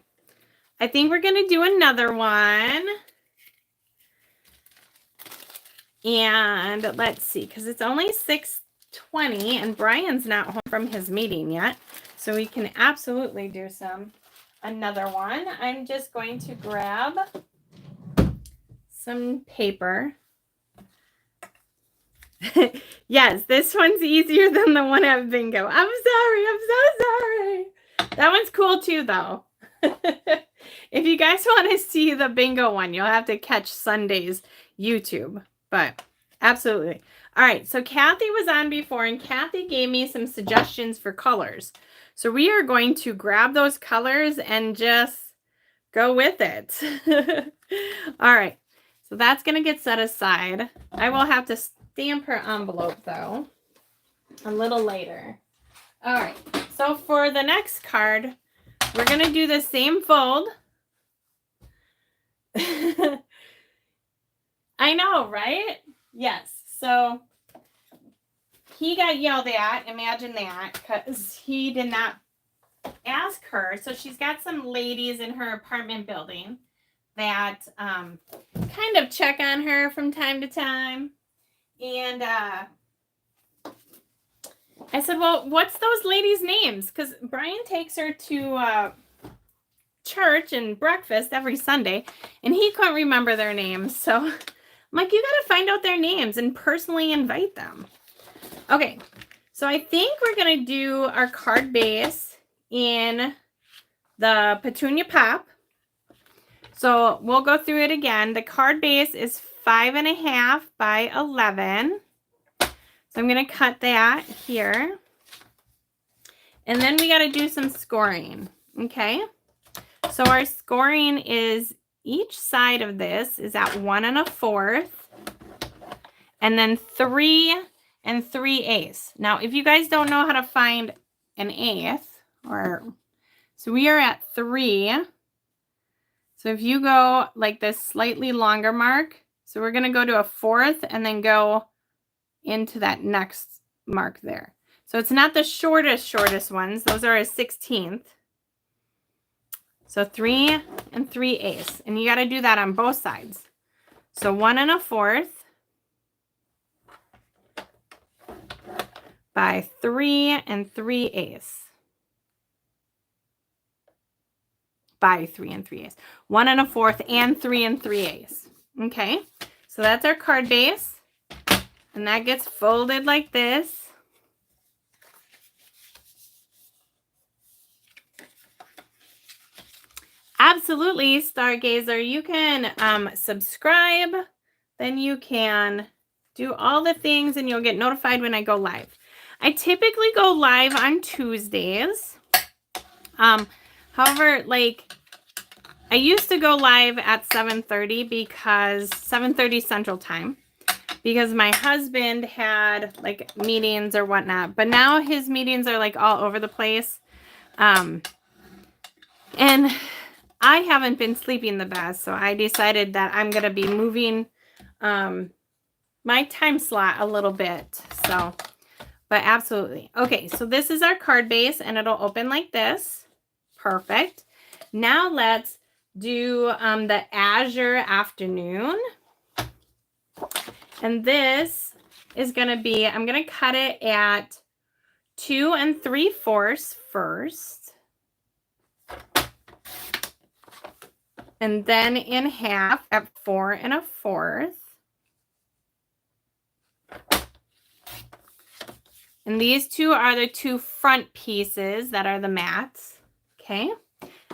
I think we're going to do another one. And let's see, because it's only 6:20 and Brian's not home from his meeting yet. So we can absolutely do another one. I'm just going to grab some paper. Yes, this one's easier than the one at bingo. I'm sorry. I'm so sorry. That one's cool too, though. If you guys want to see the bingo one, you'll have to catch Sunday's YouTube. But absolutely. All right, so Kathy was on before, and Kathy gave me some suggestions for colors. So we are going to grab those colors and just go with it. All right, so that's going to get set aside. I will have to stamp her envelope, though, a little later. All right, so for the next card, we're going to do the same fold. I know, right? Yes. So he got yelled at, imagine that, because he did not ask her. So she's got some ladies in her apartment building that kind of check on her from time to time. And I said, well, what's those ladies' names? Because Brian takes her to church and breakfast every Sunday, and he couldn't remember their names. So I'm like, you got to find out their names and personally invite them. Okay, so I think we're going to do our card base in the Petunia Pop. So we'll go through it again. The card base is 5.5 by 11. So I'm going to cut that here. And then we got to do some scoring. Okay. So our scoring is each side of this is at 1 1/4. And then 3 3/8. Now, if you guys don't know how to find an 1/8, so we are at 3. So if you go like this slightly longer mark, so we're going to go to a 1/4 and then go into that next mark there. So it's not the shortest ones. Those are a 1/16. So 3 3/8. And you got to do that on both sides. So 1 1/4 by 3 3/8. by 3 3/8. 1 1/4 and 3 3/8. Okay, so that's our card base. And that gets folded like this. Absolutely, Stargazer. You can subscribe. Then you can do all the things and you'll get notified when I go live. I typically go live on Tuesdays. However, like I used to go live at 7:30 because 7:30 Central Time because my husband had like meetings or whatnot, but now his meetings are like all over the place. And I haven't been sleeping the best, so I decided that I'm going to be moving my time slot a little bit. So, but absolutely. Okay, so this is our card base, and it'll open like this. Perfect. Now let's do the Azure Afternoon. And this is going to be, I'm going to cut it at 2 3/4 first. And then in half at 4 1/4. And these two are the two front pieces that are the mats. Okay.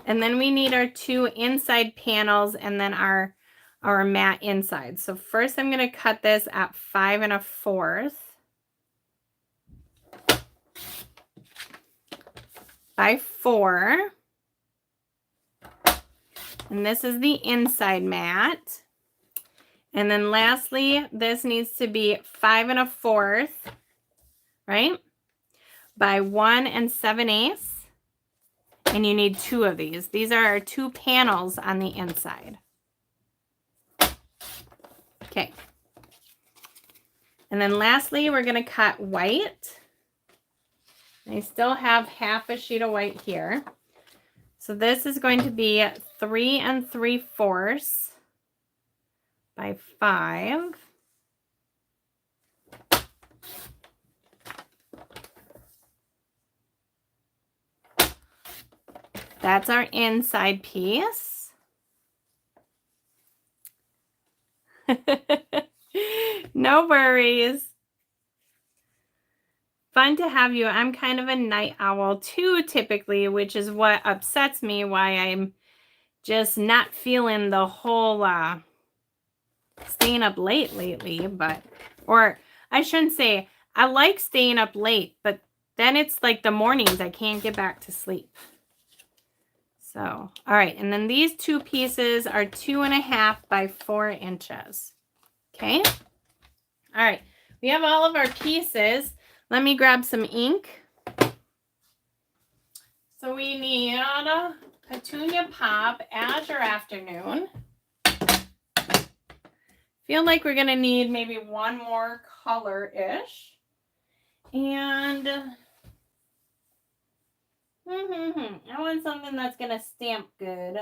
And then we need our two inside panels and then our mat inside. So first I'm going to cut this at 5 1/4 by 4. And this is the inside mat. And then lastly, this needs to be 5 1/4, right? By 1 7/8. And you need 2 of these. These are our 2 panels on the inside. Okay. And then lastly, we're going to cut white. I still have half a sheet of white here. So this is going to be 3 3/4 by 5. That's our inside piece. No worries. Fun to have you. I'm kind of a night owl too, typically, which is what upsets me, why I'm just not feeling the whole staying up late lately. But, or I shouldn't say, I like staying up late, but then it's like the mornings I can't get back to sleep. So, all right. And then these 2 pieces are 2 1/2 by 4 inches. Okay. All right. We have all of our pieces. Let me grab some ink. So we need Petunia Pop, Azure Afternoon. Feel like we're going to need maybe one more color-ish. And I want something that's going to stamp good.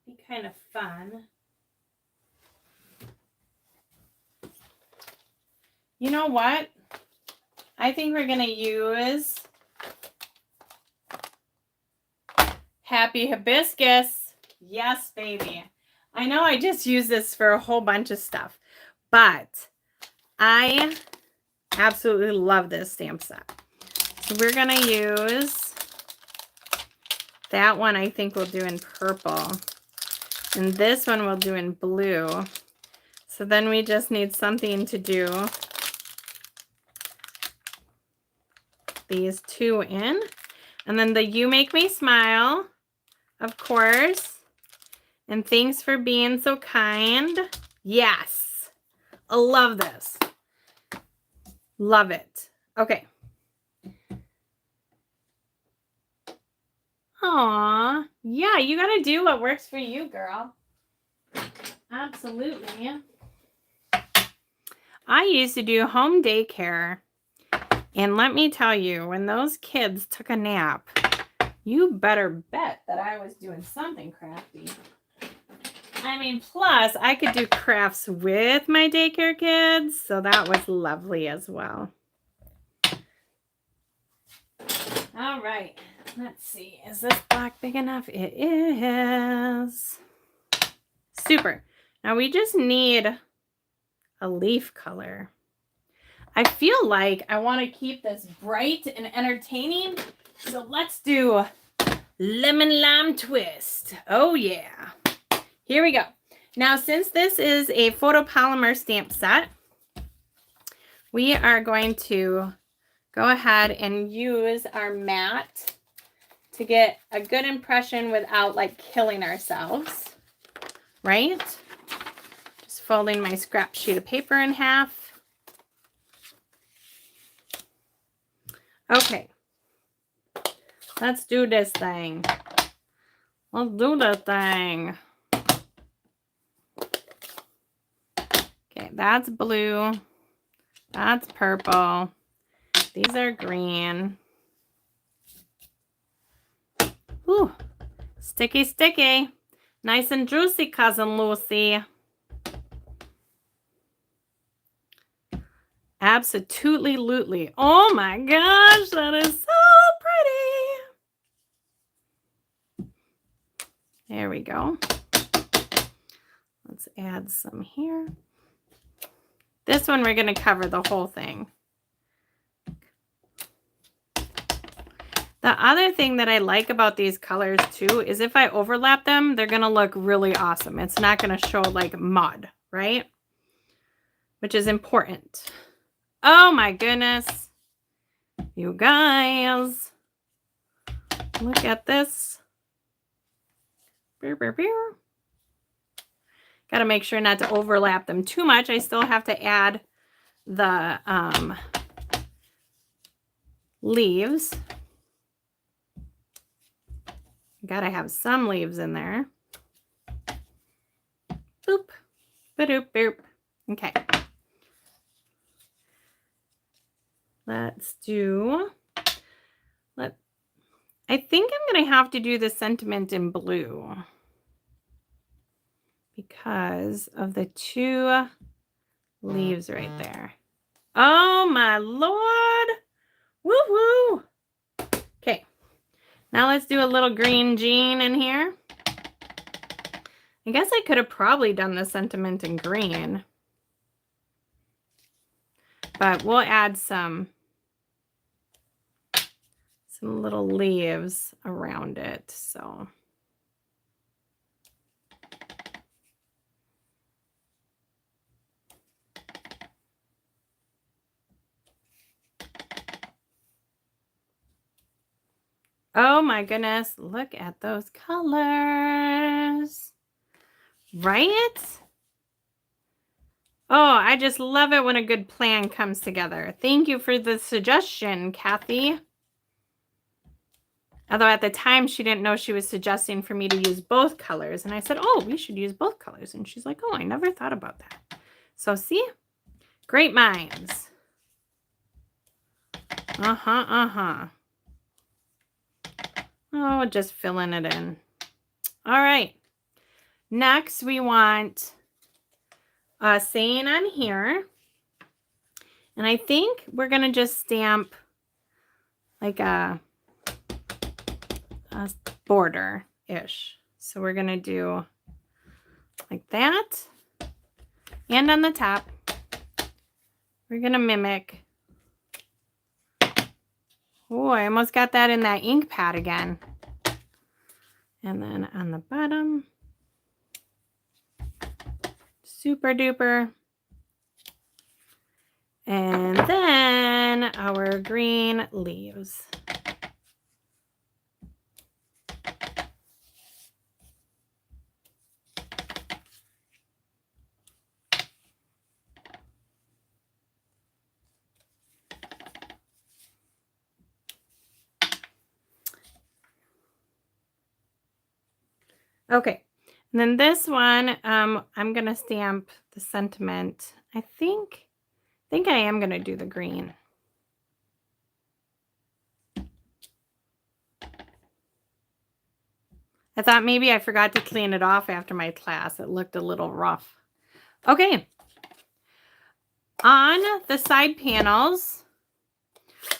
Be kind of fun. You know what? I think we're going to use Happy Hibiscus. Yes, baby. I know I just use this for a whole bunch of stuff, but I absolutely love this stamp set. So we're going to use that one. I think we'll do in purple, and this one we'll do in blue. So then we just need something to do these 2 in. And then the You Make Me Smile, of course. And thanks for being so kind. Yes. I love this. Love it. Okay. Aw. Yeah, you got to do what works for you, girl. Absolutely. I used to do home daycare. And let me tell you, when those kids took a nap, you better bet that I was doing something crafty. I mean, plus I could do crafts with my daycare kids, so that was lovely as well. All right. Let's see, is this block big enough? It is. Super. Now we just need a leaf color. I feel like I want to keep this bright and entertaining, so let's do lemon lime twist. Oh yeah. Here we go. Now, since this is a photopolymer stamp set, we are going to go ahead and use our mat to get a good impression without like killing ourselves, right? Just folding my scrap sheet of paper in half. Okay, let's do this thing. Let's do this thing. Okay, that's blue. That's purple. These are green. Ooh, sticky, sticky. Nice and juicy, Cousin Lucy. Absolutely. Oh my gosh, that is so pretty. There we go. Let's add some here. This one we're going to cover the whole thing. The other thing that I like about these colors too is if I overlap them, they're going to look really awesome. It's not going to show like mud, right? Which is important. Oh my goodness. You guys. Look at this. Got to make sure not to overlap them too much. I still have to add the leaves. Got to have some leaves in there. Boop. Ba-doop, boop. Okay. Let's do, I think I'm going to have to do the sentiment in blue because of the two leaves right there. Oh my Lord. Woo-woo. Okay. Now let's do a little green jean in here. I guess I could have probably done the sentiment in green. But we'll add some little leaves around it. So oh my goodness, look at those colors. Right? Oh, I just love it when a good plan comes together. Thank you for the suggestion, Kathy. Although at the time she didn't know she was suggesting for me to use both colors. And I said, oh, we should use both colors. And she's like, oh, I never thought about that. So see, great minds. Oh, just filling it in. All right. Next, we want a saying on here. And I think we're going to just stamp like a border-ish. So we're going to do like that. And on the top, we're going to mimic. Oh, I almost got that in that ink pad again. And then on the bottom, super duper. And then our green leaves. Okay, and then this one, I'm going to stamp the sentiment. I think I am going to do the green. I thought maybe I forgot to clean it off after my class. It looked a little rough. Okay. On the side panels,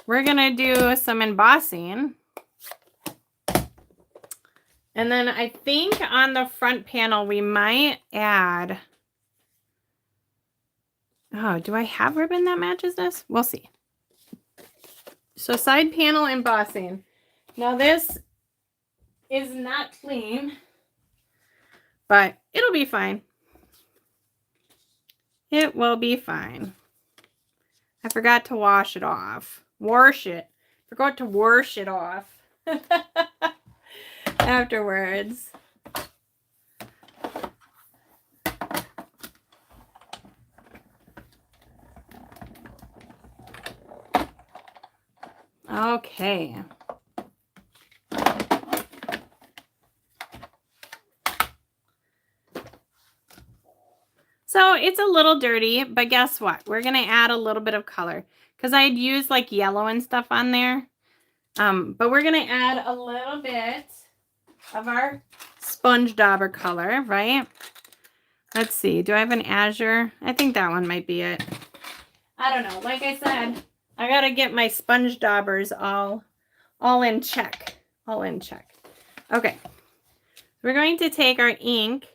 we're going to do some embossing. And then I think on the front panel, we might add, oh, do I have ribbon that matches this? We'll see. So side panel embossing. Now this is not clean, but it'll be fine. It will be fine. I forgot to wash it off. Wash it. Forgot to wash it off afterwards. Okay. So it's a little dirty, but guess what? We're going to add a little bit of color because I had used like yellow and stuff on there. But we're going to add a little bit of our sponge dauber color, right? Let's see. Do I have an Azure? I think that one might be it. I don't know. Like I said, I got to get my sponge daubers all in check. All in check. Okay. We're going to take our ink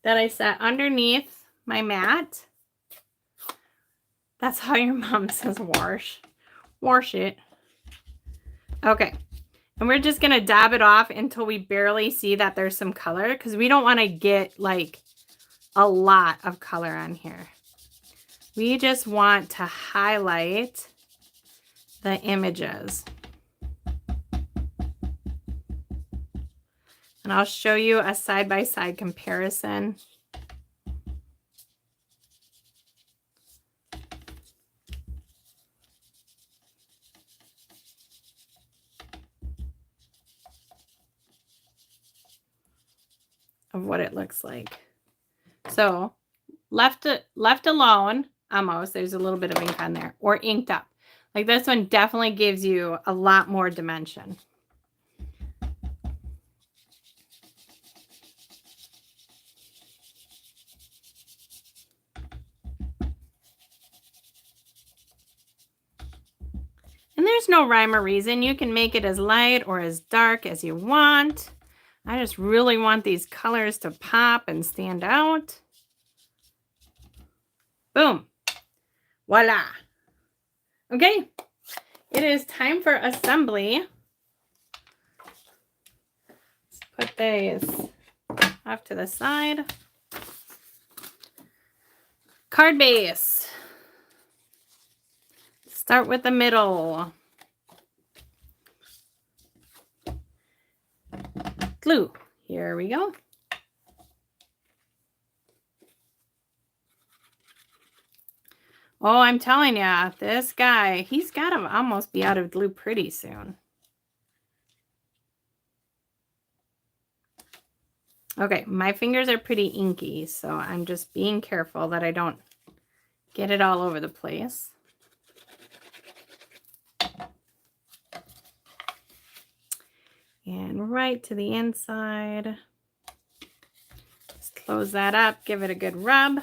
that I set underneath my mat. That's how your mom says wash. Wash it. Okay. And we're just going to dab it off until we barely see that there's some color because we don't want to get like a lot of color on here. We just want to highlight the images. And I'll show you a side-by-side comparison. Of what it looks like. So left alone, almost, there's a little bit of ink on there, or inked up. Like this one definitely gives you a lot more dimension. And there's no rhyme or reason. You can make it as light or as dark as you want. I just really want these colors to pop and stand out. Boom. Voila. Okay. It is time for assembly. Let's put these off to the side. Cardbase. Start with the middle. Glue. Here we go. Oh, I'm telling ya, this guy, he's got to almost be out of glue pretty soon. Okay, my fingers are pretty inky, so I'm just being careful that I don't get it all over the place. And right to the inside. Just close that up, give it a good rub.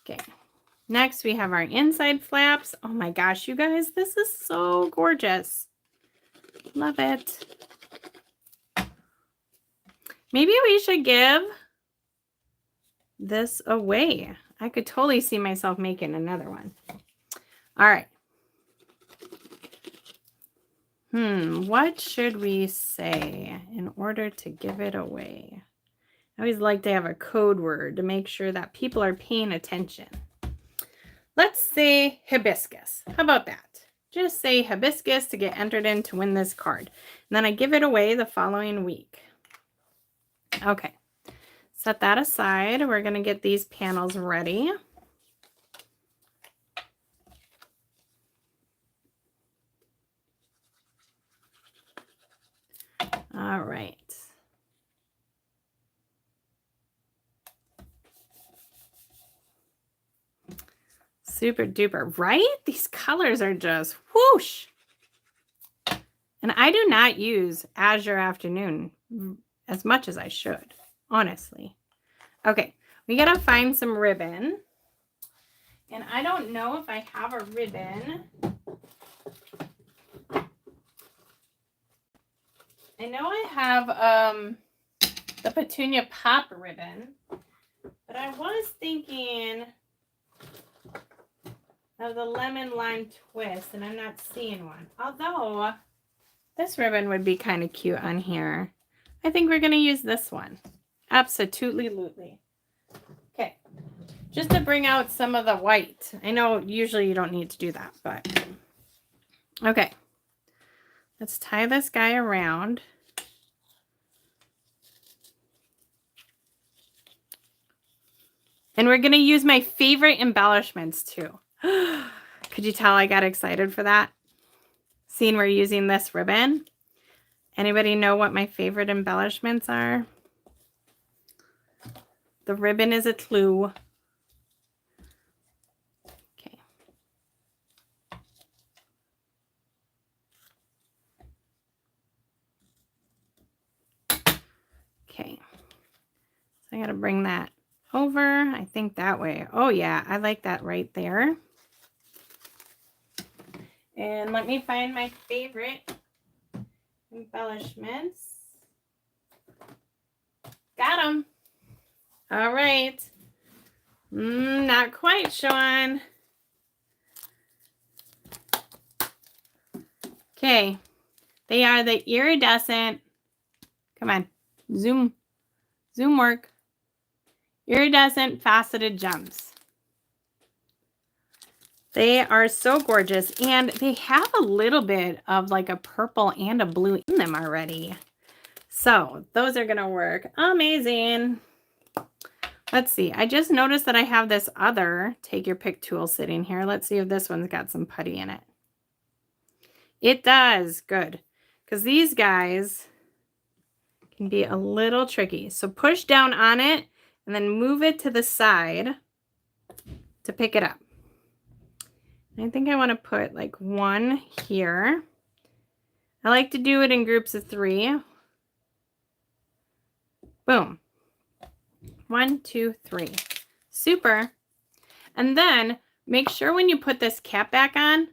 Okay. Next, we have our inside flaps. Oh my gosh, you guys, this is so gorgeous. Love it. Maybe we should give this away. I could totally see myself making another one. All right. What should we say in order to give it away? I always like to have a code word to make sure that people are paying attention. Let's say hibiscus. How about that? Just say hibiscus to get entered in to win this card. And then I give it away the following week. Okay. Set that aside. We're going to get these panels ready. All right. Super duper, right? These colors are just whoosh. And I do not use Azure Afternoon as much as I should, honestly. Okay, we gotta find some ribbon. And I don't know if I have a ribbon I know I have the Petunia Pop ribbon, but I was thinking of the lemon lime twist, and I'm not seeing one. Although this ribbon would be kind of cute on here. I think we're going to use this one. Absolutely. Okay. Just to bring out some of the white. I know usually you don't need to do that, but okay. Let's tie this guy around. And we're going to use my favorite embellishments too. Could you tell I got excited for that? Seeing we're using this ribbon. Anybody know what my favorite embellishments are? The ribbon is a clue. Okay. Okay. So I got to bring that over. I think that way. Oh yeah, I like that right there. And let me find my favorite embellishments. Got them. All right. Not quite, Sean. Okay. They are the iridescent. Come on. Zoom work. Iridescent faceted gems. They are so gorgeous, and they have a little bit of like a purple and a blue in them already. So those are going to work amazing. Let's see. I just noticed that I have this other take your pick tool sitting here. Let's see if this one's got some putty in it. It does. Good. Because these guys can be a little tricky. So push down on it and then move it to the side to pick it up. I think I want to put like one here. I like to do it in groups of 3. Boom. 1, 2, 3. Super. And then make sure when you put this cap back on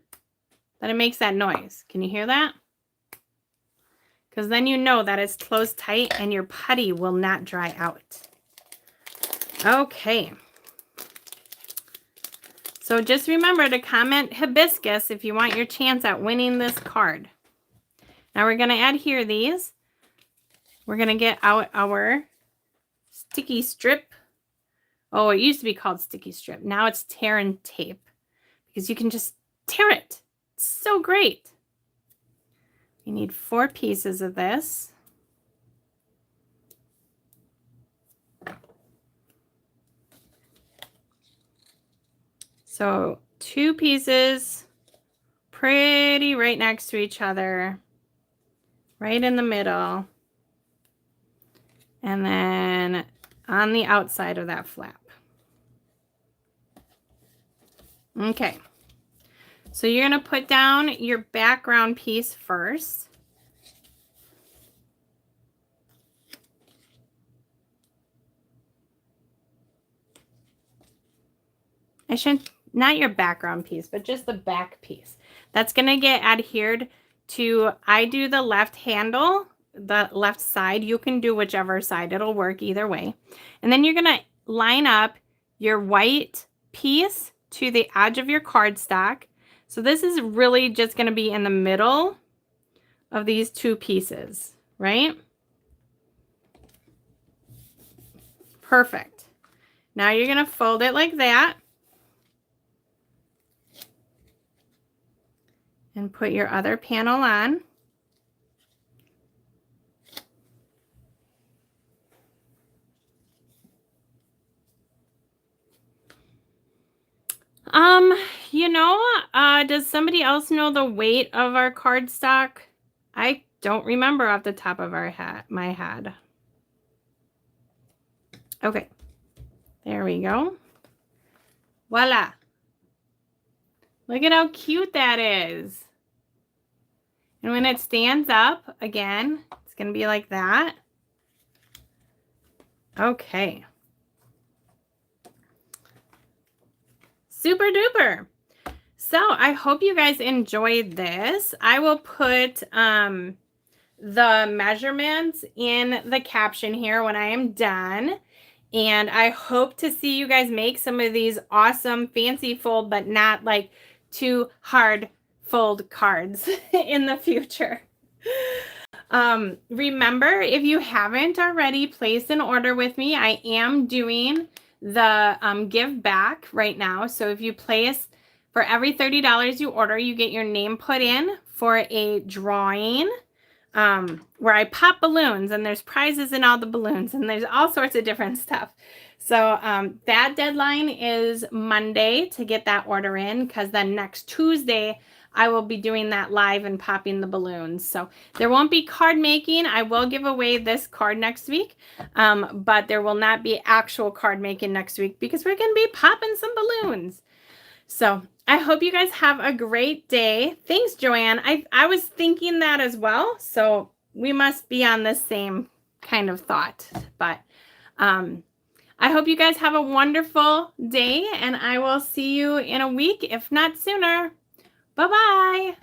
that it makes that noise. Can you hear that? Because then you know that it's closed tight and your putty will not dry out. Okay. So just remember to comment hibiscus if you want your chance at winning this card. Now we're going to adhere these. We're going to get out our sticky strip. Oh, it used to be called sticky strip. Now it's tear and tape because you can just tear it. It's so great. You need 4 pieces of this. So 2 pieces pretty right next to each other, right in the middle, and then on the outside of that flap. Okay, so you're going to put down your background piece first. Not your background piece, but just the back piece. That's going to get adhered to, I do the left handle, the left side. You can do whichever side. It'll work either way. And then you're going to line up your white piece to the edge of your cardstock. So this is really just going to be in the middle of these 2 pieces, right? Perfect. Now you're going to fold it like that. And put your other panel on. You know, does somebody else know the weight of our cardstock? I don't remember off the top of my head. Okay, there we go. Voila. Look at how cute that is. And when it stands up, again, it's going to be like that. Okay. Super duper. So I hope you guys enjoyed this. I will put the measurements in the caption here when I am done. And I hope to see you guys make some of these awesome fancy fold, but not like too hard fold cards in the future. Remember, if you haven't already placed an order with me, I am doing the give back right now. So if you place for every $30 you order, you get your name put in for a drawing where I pop balloons, and there's prizes in all the balloons, and there's all sorts of different stuff. So that deadline is Monday to get that order in, because then next Tuesday I will be doing that live and popping the balloons. So there won't be card making. I will give away this card next week, but there will not be actual card making next week because we're going to be popping some balloons. So I hope you guys have a great day. Thanks, Joanne. I was thinking that as well. So we must be on the same kind of thought. But I hope you guys have a wonderful day, and I will see you in a week, if not sooner. Bye-bye.